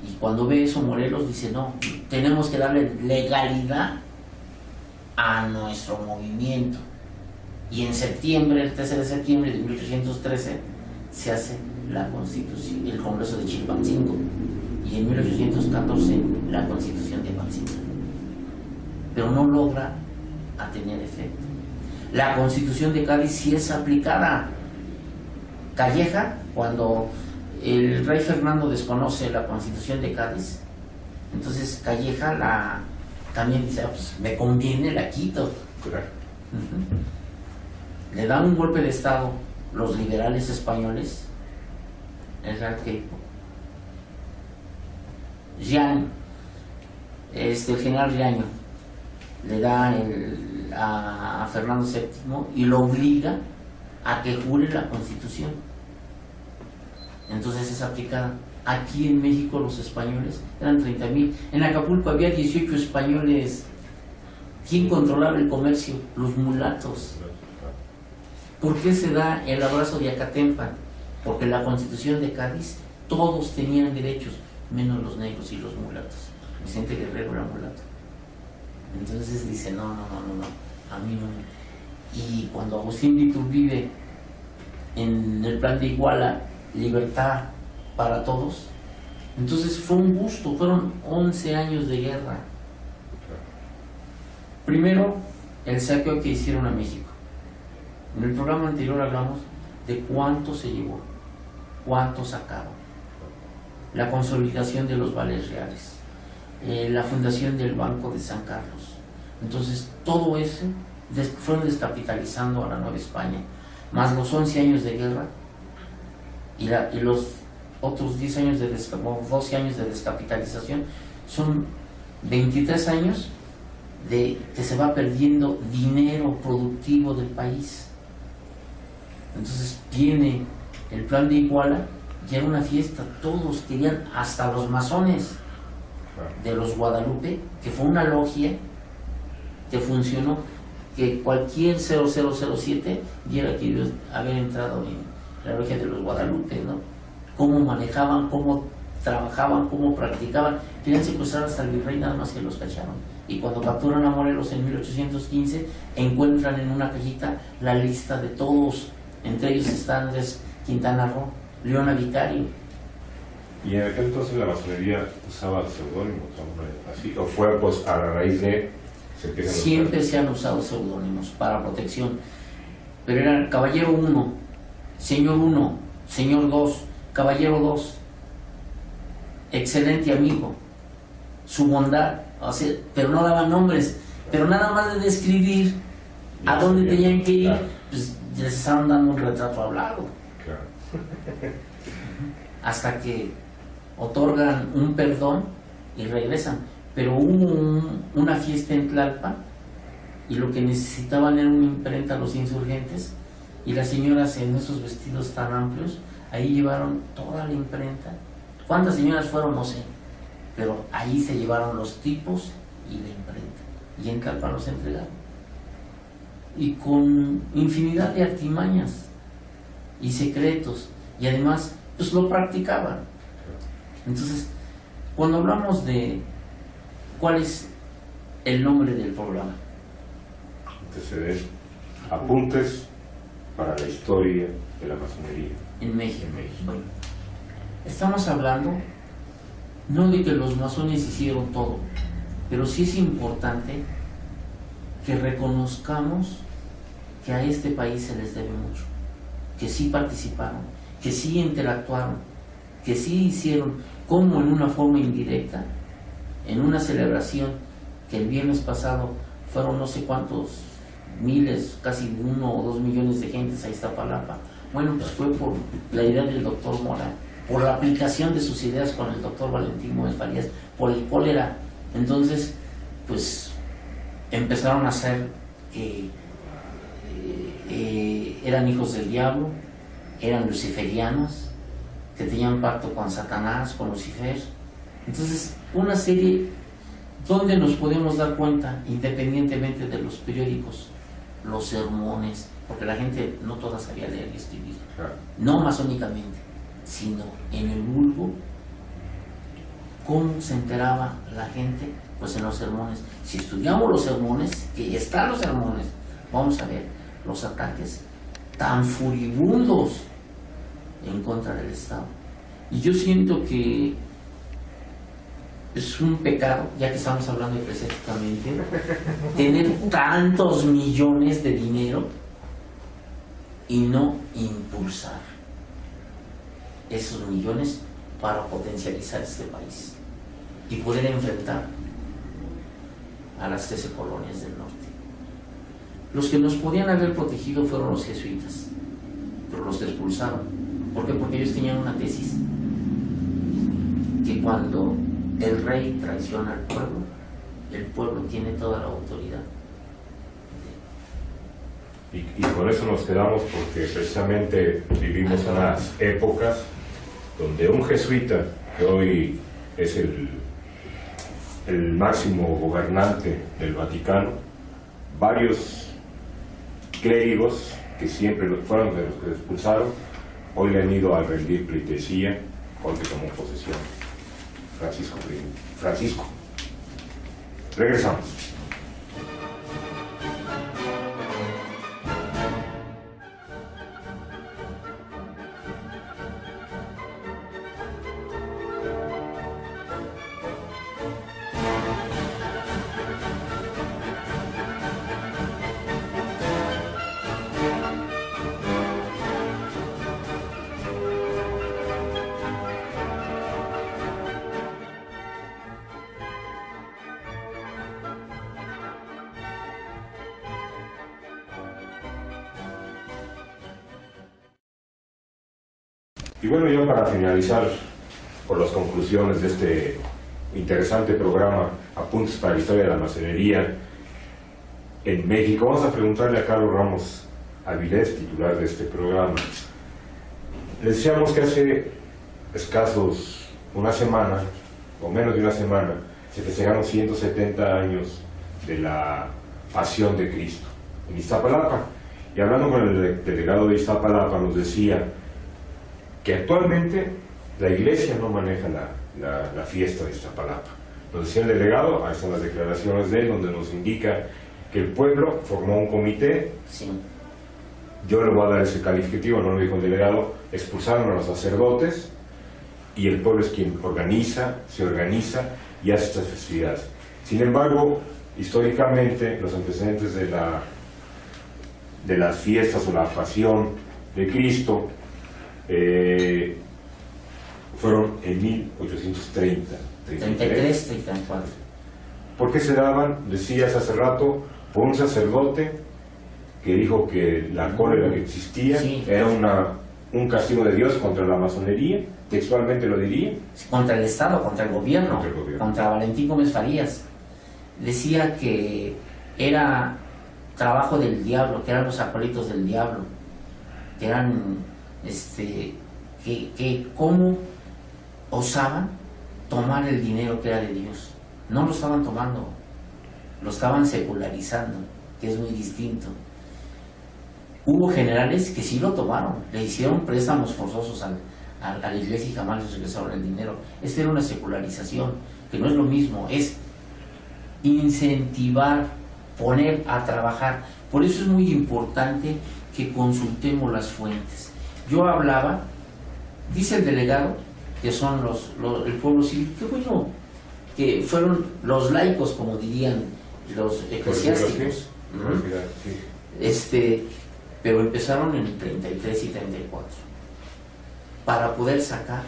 Speaker 2: Y cuando ve eso Morelos dice, no, tenemos que darle legalidad a nuestro movimiento. Y en septiembre, el 13 de septiembre de 1813, se hace la Constitución, el Congreso de Chilpancingo. Y en 1814 la Constitución de Pancingo. Pero no logra a tener efecto. La Constitución de Cádiz sí es aplicada. Calleja, cuando el rey Fernando desconoce la Constitución de Cádiz, entonces Calleja también dice, pues me conviene, la quito.
Speaker 1: Claro.
Speaker 2: Le dan un golpe de estado los liberales españoles, el general Riaño le da a Fernando VII y lo obliga a que jure la Constitución. entonces es aplicada. Aquí en México los españoles eran 30,000. En Acapulco había 18 españoles. ¿Quién controlaba el comercio? Los mulatos. ¿Por qué se da el abrazo de Acatempan? Porque en la Constitución de Cádiz todos tenían derechos, menos los negros y los mulatos. Vicente Guerrero era mulato. Entonces dice, no, a mí no. Y cuando Agustín de Iturbide, en el plan de Iguala, libertad para todos, entonces fue un gusto, fueron 11 años de guerra. Primero, el saqueo que hicieron a México. En el programa anterior hablamos de cuánto se llevó, cuánto sacaron, la consolidación de los vales reales, la fundación del Banco de San Carlos. Entonces, todo eso fueron descapitalizando a la Nueva España, más los 11 años de guerra y los otros 10 años 12 años de descapitalización, son 23 años de que se va perdiendo dinero productivo del país. Entonces viene el plan de Iguala y era una fiesta, todos querían, hasta los masones de los Guadalupe, que fue una logia que funcionó, que cualquier 0007 hubiera querido haber entrado en la logia de los Guadalupe, ¿no? Cómo manejaban, cómo trabajaban, cómo practicaban. Querían secuestrar hasta el virrey, nada más que los cacharon. Y cuando capturan a Morelos en 1815, encuentran en una cajita la lista de todos. Entre ellos está Andrés Quintana Roo, Leona Vicario.
Speaker 1: ¿Y en aquel entonces la masonería usaba seudónimos? ¿Así? ¿O fue pues a la raíz de...?
Speaker 2: Siempre se han usado seudónimos para protección. Pero eran Caballero 1, Señor 1, Señor 2, Caballero 2, excelente amigo, su bondad, o sea, pero no daban nombres. Pero nada más de describir a dónde tenían que ir, pues les estaban dando un retrato hablado.
Speaker 1: Claro.
Speaker 2: Hasta que otorgan un perdón y regresan. Pero hubo una fiesta en Tlalpan y lo que necesitaban era una imprenta a los insurgentes, y las señoras en esos vestidos tan amplios, ahí llevaron toda la imprenta. ¿Cuántas señoras fueron? No sé, pero ahí se llevaron los tipos y la imprenta, y en Tlalpan los entregaron. Y con infinidad de artimañas y secretos, y además pues lo practicaban. Entonces, cuando hablamos de ¿cuál es el nombre del programa?
Speaker 1: Anteceder, apuntes para la historia de la masonería
Speaker 2: En México. Bueno, estamos hablando no de que los masones hicieron todo, pero sí es importante que reconozcamos que a este país se les debe mucho, que sí participaron, que sí interactuaron, que sí hicieron, como en una forma indirecta, en una celebración que el viernes pasado fueron no sé cuántos miles, casi 1 o 2 millones de gentes a Iztapalapa. Bueno, pues fue por la idea del doctor Mora, por la aplicación de sus ideas con el doctor Valentín Gómez Farías, por el cólera. Entonces, pues empezaron a hacer que eran hijos del diablo, eran luciferianos, que tenían pacto con Satanás, con Lucifer. Entonces, una serie donde nos podemos dar cuenta, independientemente de los periódicos, los sermones, porque la gente no toda sabía leer y escribir, no masónicamente, sino en el vulgo. ¿Cómo se enteraba la gente? Pues en los sermones. Si estudiamos los sermones, que ya están los sermones, vamos a ver los ataques tan furibundos en contra del Estado. Y yo siento que es un pecado, ya que estamos hablando eclesiásticamente, tener tantos millones de dinero y no impulsar esos millones para potencializar este país y poder enfrentar a las 13 colonias del norte. Los que nos podían haber protegido fueron los jesuitas, pero los expulsaron. ¿Por qué? Porque ellos tenían una tesis, que cuando el rey traiciona al pueblo, el pueblo tiene toda la autoridad.
Speaker 1: Y con eso nos quedamos, porque precisamente vivimos unas épocas donde un jesuita, que hoy es el máximo gobernante del Vaticano, varios clérigos que siempre fueron de los que expulsaron, hoy le han ido a rendir pleitesía porque tomó posesión. Francisco. Regresamos. Y bueno, ya para finalizar por las conclusiones de este interesante programa Apuntes para la Historia de la Masonería en México, vamos a preguntarle a Carlos Ramos Avilés, titular de este programa. Le decíamos que hace escasos una semana, o menos de una semana, se festejaron 170 años de la Pasión de Cristo en Iztapalapa. Y hablando con el delegado de Iztapalapa nos decía que actualmente la Iglesia no maneja la fiesta de Iztapalapa. Nos decía el delegado, ahí están las declaraciones de él, donde nos indica que el pueblo formó un comité.
Speaker 2: Sí.
Speaker 1: Yo le voy a dar ese calificativo, no lo dijo el delegado, expulsaron a los sacerdotes y el pueblo es quien se organiza y hace estas festividades. Sin embargo, históricamente, los antecedentes de las fiestas o la Pasión de Cristo fueron en 1830,
Speaker 2: 33, 34.
Speaker 1: ¿Por qué se daban? Decías hace rato, por un sacerdote que dijo que la cólera que existía era un castigo de Dios contra la masonería, textualmente lo diría.
Speaker 2: Contra el Estado, contra el gobierno, contra Valentín Gómez Farías. Decía que era trabajo del diablo, que eran los acólitos del diablo, que eran que cómo osaban tomar el dinero que era de Dios. No lo estaban tomando, lo estaban secularizando, que es muy distinto. Hubo generales que sí lo tomaron, le hicieron préstamos forzosos a la iglesia y jamás les regresaron el dinero. Esta era una secularización, que no es lo mismo, es incentivar, poner a trabajar. Por eso es muy importante que consultemos las fuentes. Yo hablaba, dice el delegado, que son el pueblo civil, qué bueno, que fueron los laicos, como dirían los eclesiásticos. Pero empezaron en 33 y 34 para poder sacar.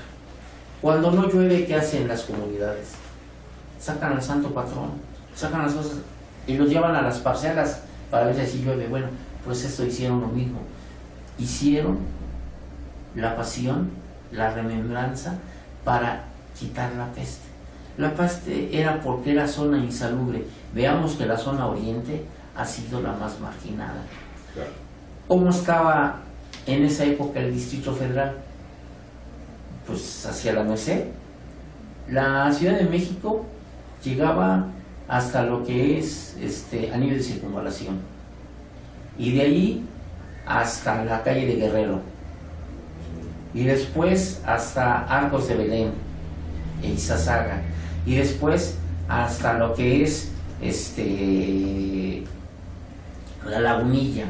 Speaker 2: Cuando no llueve, ¿qué hacen las comunidades? Sacan al santo patrón, sacan las cosas y los llevan a las parcelas para ver si llueve. Bueno, pues esto hicieron lo mismo. Hicieron la pasión, la remembranza para quitar la peste. La peste era porque era zona insalubre. Veamos que la zona oriente ha sido la más marginada. Claro. ¿Cómo estaba en esa época el Distrito Federal? Pues hacia la Merced. La Ciudad de México llegaba hasta lo que es anillo de circunvalación, y de ahí hasta la calle de Guerrero, y después hasta Arcos de Belén e Izazaga, y después hasta lo que es la Lagunilla,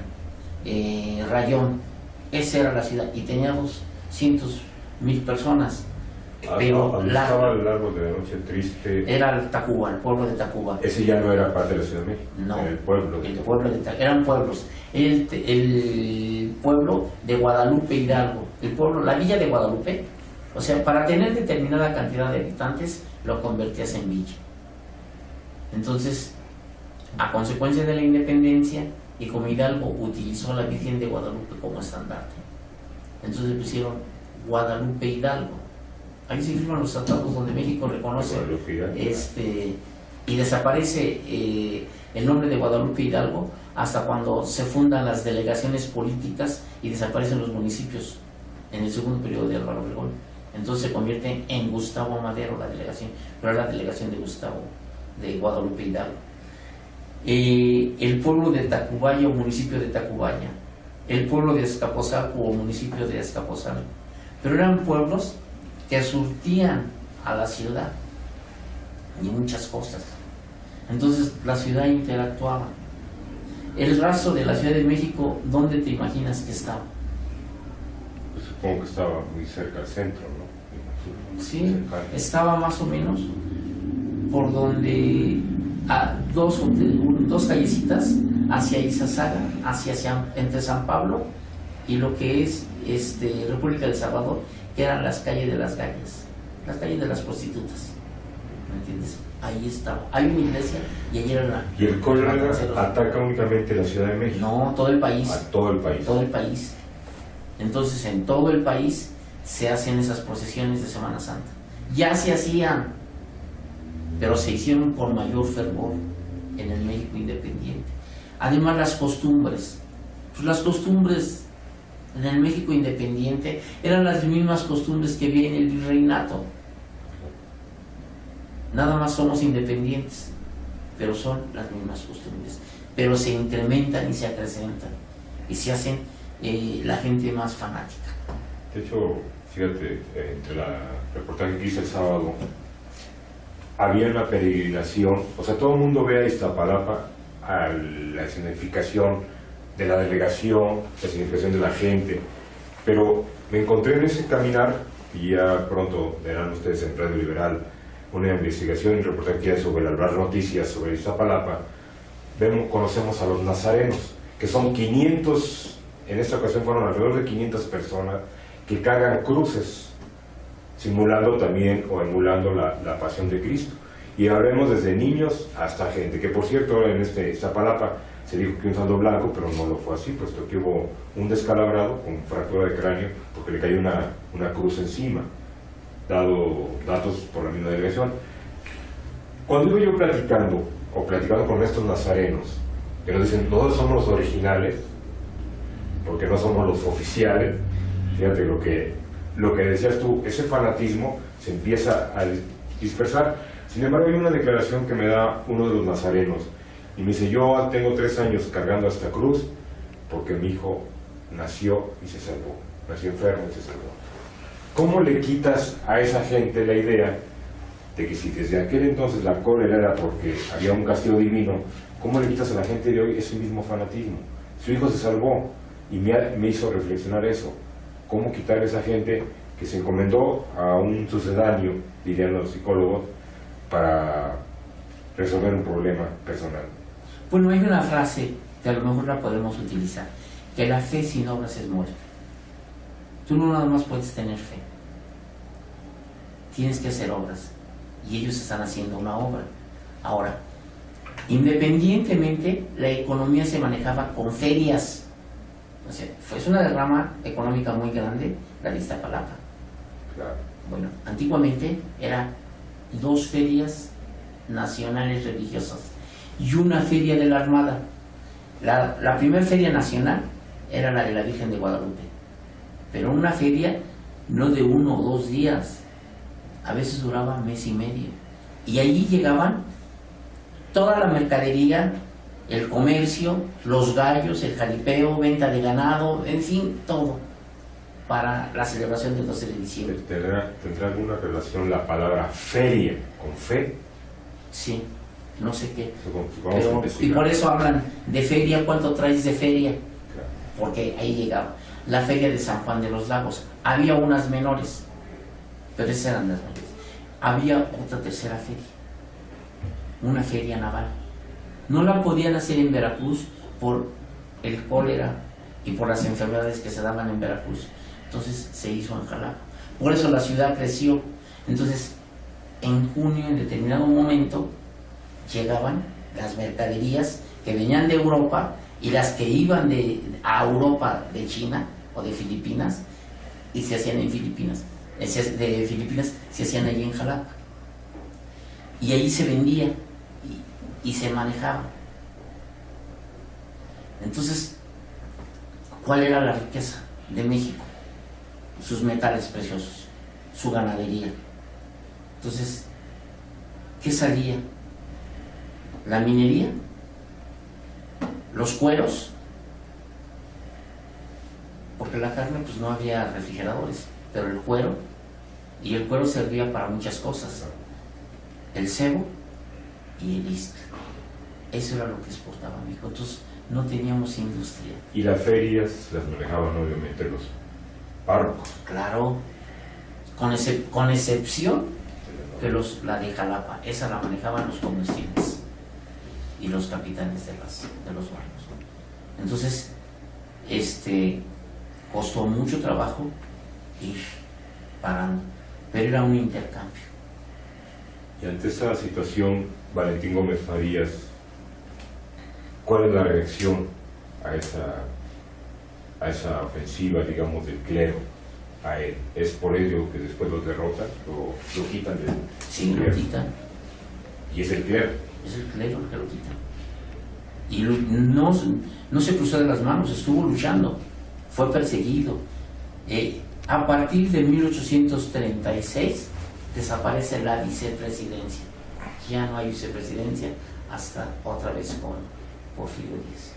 Speaker 2: Rayón. Esa era la ciudad y tenía 200,000 personas. Pero
Speaker 1: estaba el árbol de la noche triste.
Speaker 2: Era Tacuba, el pueblo de Tacuba.
Speaker 1: Ese ya no era parte de la Ciudad de México.
Speaker 2: No,
Speaker 1: era el pueblo.
Speaker 2: Eran pueblos. El pueblo de Guadalupe Hidalgo, la villa de Guadalupe, o sea, para tener determinada cantidad de habitantes, lo convertías en villa. Entonces, a consecuencia de la independencia, y como Hidalgo utilizó la Virgen de Guadalupe como estandarte, entonces pusieron Guadalupe Hidalgo. Ahí se firman los tratados donde México reconoce y desaparece el nombre de Guadalupe Hidalgo hasta cuando se fundan las delegaciones políticas y desaparecen los municipios en el segundo periodo de Álvaro Obregón. Entonces se convierte en Gustavo Madero la delegación, pero era la delegación de Gustavo, de Guadalupe Hidalgo. El pueblo de Tacubaya o municipio de Tacubaya, el pueblo de Azcapotzalco o municipio de Azcapotzalco, pero eran pueblos que surtían a la ciudad y muchas cosas. Entonces la ciudad interactuaba. El rastro de la Ciudad de México, ¿dónde te imaginas que estaba?
Speaker 1: Pues supongo que estaba muy cerca del centro, ¿no?
Speaker 2: Sí, estaba más o menos por donde a dos callecitas hacia Izazaga, entre San Pablo y lo que es República del Salvador, que eran las calles de las gallas, las calles de las prostitutas, ¿me entiendes? Ahí estaba, hay una iglesia y allí era la...
Speaker 1: ¿Y el cólera ataca únicamente la Ciudad de México?
Speaker 2: No, todo el país.
Speaker 1: A todo el país.
Speaker 2: Todo el país. Entonces en todo el país se hacen esas procesiones de Semana Santa. Ya se hacían, pero se hicieron con mayor fervor en el México independiente. Además las costumbres, pues las costumbres en el México independiente eran las mismas costumbres que había en el virreinato. Nada más somos independientes, pero son las mismas costumbres, pero se incrementan y se acrecentan y se hacen la gente más fanática.
Speaker 1: De hecho, fíjate, entre la reportaje que hice el sábado, había una peregrinación, o sea, todo el mundo ve a Iztapalapa, a la significación de la delegación, la significación de la gente, pero me encontré en ese caminar, y ya pronto verán ustedes en Radio Liberal una investigación y reportaje que hay sobre las noticias sobre Iztapalapa. Conocemos a los nazarenos, que son 500, en esta ocasión fueron alrededor de 500 personas que cargan cruces, simulando también o emulando la pasión de Cristo. Y hablemos desde niños hasta gente, que por cierto en Iztapalapa se dijo que un saldo blanco, pero no lo fue así, puesto que hubo un descalabrado con fractura de cráneo porque le cayó una cruz encima, dado datos por la misma delegación. Cuando iba yo platicando con estos nazarenos, que nos dicen, nosotros somos los originales, porque no somos los oficiales, fíjate lo que decías tú, ese fanatismo se empieza a dispersar. Sin embargo, hay una declaración que me da uno de los nazarenos, y me dice, yo tengo 3 años cargando esta cruz, porque mi hijo nació y se salvó, nació enfermo y se salvó. ¿Cómo le quitas a esa gente la idea de que si desde aquel entonces la cólera era porque había un castigo divino, cómo le quitas a la gente de hoy ese mismo fanatismo? Su hijo se salvó y me hizo reflexionar eso. ¿Cómo quitar a esa gente que se encomendó a un sucedáneo, dirían los psicólogos, para resolver un problema personal?
Speaker 2: Bueno, hay una frase que a lo mejor la podemos utilizar, que la fe sin obras es muerta. Tú no nada más puedes tener fe, tienes que hacer obras, y ellos están haciendo una obra. Ahora, independientemente, la economía se manejaba con ferias. O sea, fue una derrama económica muy grande la de Iztapalapa.
Speaker 1: Claro.
Speaker 2: Bueno, antiguamente eran 2 ferias nacionales religiosas y una feria de la Armada. La primera feria nacional era la de la Virgen de Guadalupe, pero una feria no de 1 o 2 días, a veces duraba 1 mes y medio, y allí llegaban toda la mercadería, el comercio, los gallos, el jaripeo, venta de ganado, en fin, todo para la celebración del 12 de diciembre.
Speaker 1: ¿Tendrá alguna relación la palabra feria con fe?
Speaker 2: Sí, no sé qué.
Speaker 1: Pero,
Speaker 2: y por eso hablan de feria. ¿Cuánto traes de feria?
Speaker 1: Claro.
Speaker 2: Porque ahí llegaba la feria de San Juan de los Lagos. Había unas menores, pero esas eran las mayores. Había otra tercera feria, una feria naval. No la podían hacer en Veracruz por el cólera y por las enfermedades que se daban en Veracruz. Entonces se hizo en Jalapa. Por eso la ciudad creció. Entonces, en junio, en determinado momento, llegaban las mercaderías que venían de Europa y las que iban a Europa de China o de Filipinas y se hacían en Filipinas. De Filipinas se hacían allí en Jalapa. Y allí se vendía y se manejaba. Entonces, ¿cuál era la riqueza de México? Sus metales preciosos, su ganadería. Entonces, ¿qué salía? La minería, los cueros, porque la carne pues no había refrigeradores, pero el cuero, y el cuero servía para muchas cosas, el cebo y el istmo. Eso era lo que exportaba México. Entonces no teníamos industria.
Speaker 1: Y las ferias las manejaban obviamente los párrocos.
Speaker 2: Claro, con excepción que la de Jalapa, esa la manejaban los comerciantes y los capitanes de los barcos. Entonces, costó mucho trabajo ir parando, pero era un intercambio.
Speaker 1: Y ante esa situación, Valentín Gómez Farías, ¿cuál es la reacción a esa ofensiva, digamos, del clero a él? ¿Es por ello que después los derrotan, lo quitan del
Speaker 2: Sí, lo quitan.
Speaker 1: ¿Y es el clero?
Speaker 2: Es el clero el que lo quita. Y no se cruzó de las manos, estuvo luchando, fue perseguido. A partir de 1836 desaparece la vicepresidencia. Ya no hay vicepresidencia hasta otra vez con Porfirio Díaz.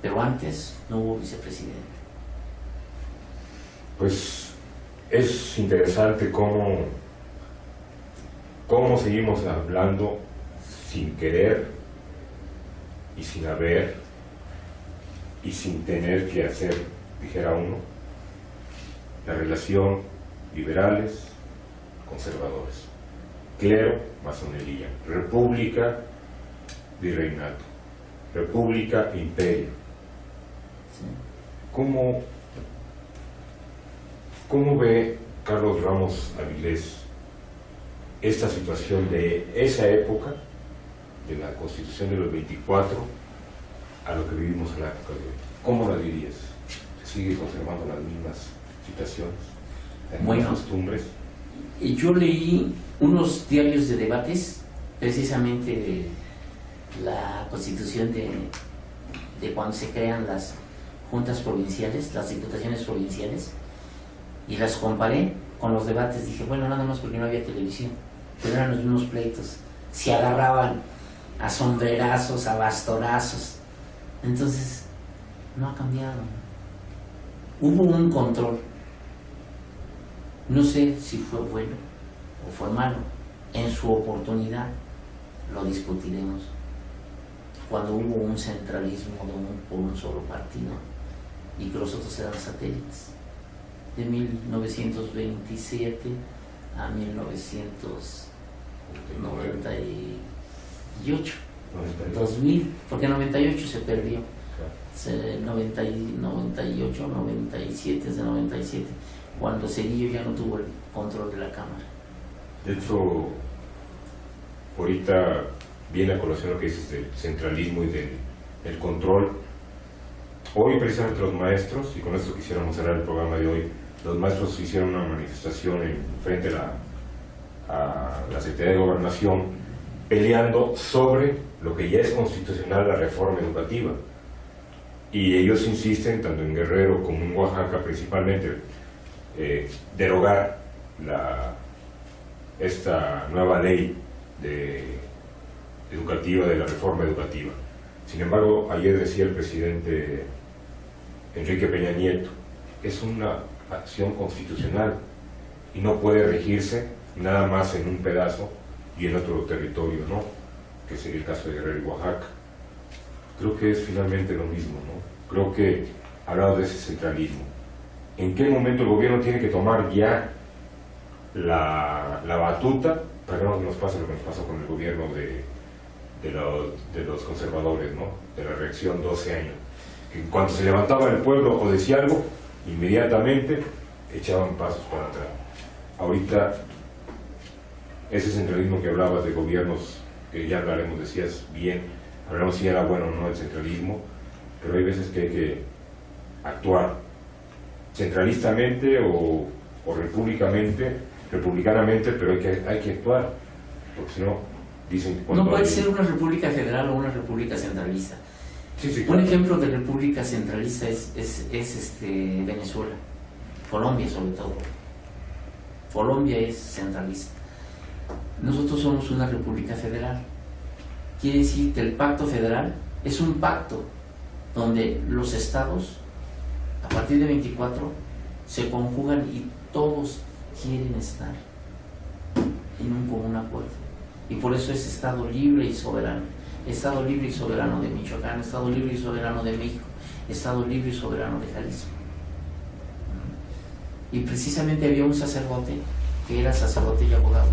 Speaker 2: Pero antes no hubo vicepresidente.
Speaker 1: Pues es interesante cómo seguimos hablando sin querer y sin haber y sin tener que hacer, dijera uno, la relación liberales, conservadores, clero, masonería, república, virreinato, república, imperio.
Speaker 2: ¿Sí?
Speaker 1: ¿Cómo ve Carlos Ramos Avilés esta situación de esa época, de la Constitución de los 24, a lo que vivimos en la época de hoy? ¿Cómo la dirías? ¿Se sigue conservando las mismas situaciones, las mismas costumbres?
Speaker 2: Yo leí unos diarios de debates, precisamente de la Constitución de cuando se crean las juntas provinciales, las diputaciones provinciales, y las comparé con los debates. Dije, bueno, nada más porque no había televisión, pero eran los mismos pleitos, se agarraban a sombrerazos, a bastonazos. Entonces no ha cambiado, hubo un control. No sé si fue bueno o fue malo, en su oportunidad lo discutiremos, cuando hubo un centralismo por un solo partido y que los otros eran satélites. De 1927 a 1998, 2000, porque en 98 se perdió, 98, 97, es de 97, cuando Cedillo ya no tuvo el control de la Cámara.
Speaker 1: De hecho, ahorita viene a colación lo que dices del centralismo y del control. Hoy precisamente los maestros, y con esto quisiéramos cerrar el programa de hoy, los maestros hicieron una manifestación en frente a la Secretaría de Gobernación peleando sobre lo que ya es constitucional, la reforma educativa. Y ellos insisten, tanto en Guerrero como en Oaxaca principalmente, derogar esta nueva ley educativa, de la reforma educativa. Sin embargo, ayer decía el presidente Enrique Peña Nieto, es una acción constitucional y no puede regirse nada más en un pedazo y en otro territorio, ¿no? Que sería el caso de Guerrero y Oaxaca. Creo que es finalmente lo mismo, ¿no? Creo que, hablado de ese centralismo, ¿en qué momento el gobierno tiene que tomar ya la batuta para que no nos pase lo que nos pasó con el gobierno de los conservadores, ¿no? De la reacción 12 años? Que cuando se levantaba el pueblo o decía algo, inmediatamente echaban pasos para atrás. Ahorita, ese centralismo que hablabas de gobiernos, que ya hablaremos, decías bien, hablamos si era bueno o no el centralismo, pero hay veces que hay que actuar centralistamente o republicanamente, pero hay que actuar, porque si no, dicen que
Speaker 2: no puede ser una república federal o una república centralista.
Speaker 1: Sí, claro.
Speaker 2: Un ejemplo de república centralista es Venezuela, Colombia sobre todo. Colombia es centralista. Nosotros somos una república federal. Quiere decir que el pacto federal es un pacto donde los estados, a partir de 24, se conjugan y todos quieren estar en un común acuerdo. Y por eso es Estado libre y soberano. Estado libre y soberano de Michoacán, Estado libre y soberano de México, Estado libre y soberano de Jalisco. Y precisamente había un sacerdote que era sacerdote y abogado.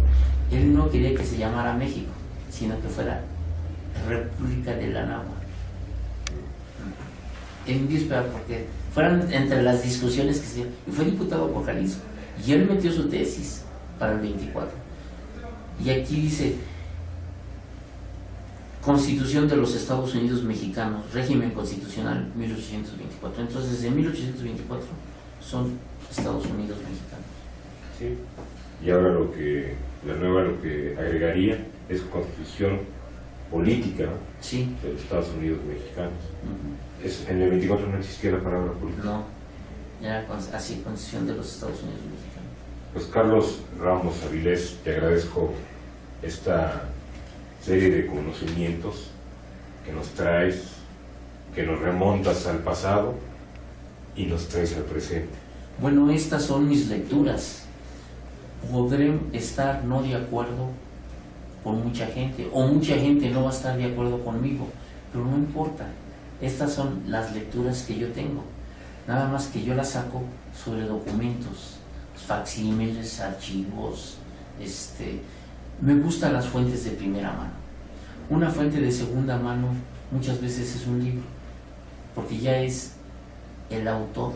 Speaker 2: Él no quería que se llamara México, sino que fuera República de la Náhuatl. En víspera, porque fueran entre las discusiones que se dieron. Y fue diputado por Jalisco. Y él metió su tesis para el 24. Y aquí dice: Constitución de los Estados Unidos Mexicanos, régimen constitucional 1824. Entonces, desde 1824 son Estados Unidos Mexicanos.
Speaker 1: Sí. Y ahora lo que agregaría es constitución política, ¿no?
Speaker 2: Sí.
Speaker 1: De los Estados Unidos Mexicanos. En el 24 no existía la palabra política.
Speaker 2: No, era así, Constitución de los Estados Unidos Mexicanos.
Speaker 1: Pues Carlos Ramos Avilés, te agradezco esta serie de conocimientos que nos traes, que nos remontas al pasado y nos traes al presente.
Speaker 2: Bueno, estas son mis lecturas. Podré estar no de acuerdo con mucha gente, o mucha gente no va a estar de acuerdo conmigo, pero no importa. Estas son las lecturas que yo tengo. Nada más que yo las saco sobre documentos, facsímiles, archivos. Me gustan las fuentes de primera mano. Una fuente de segunda mano muchas veces es un libro, porque ya es el autor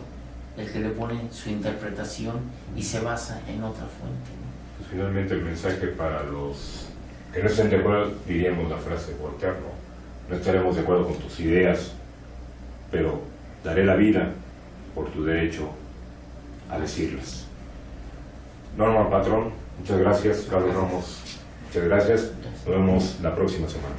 Speaker 2: el que le pone su interpretación y se basa en otra fuente, ¿no?
Speaker 1: Pues finalmente el mensaje para los que no estén de acuerdo, diríamos la frase de Voltaire, ¿no? No estaremos de acuerdo con tus ideas, pero daré la vida por tu derecho a decirlas. Norma Patrón, muchas gracias. Carlos Ramos, muchas gracias. Nos vemos la próxima semana.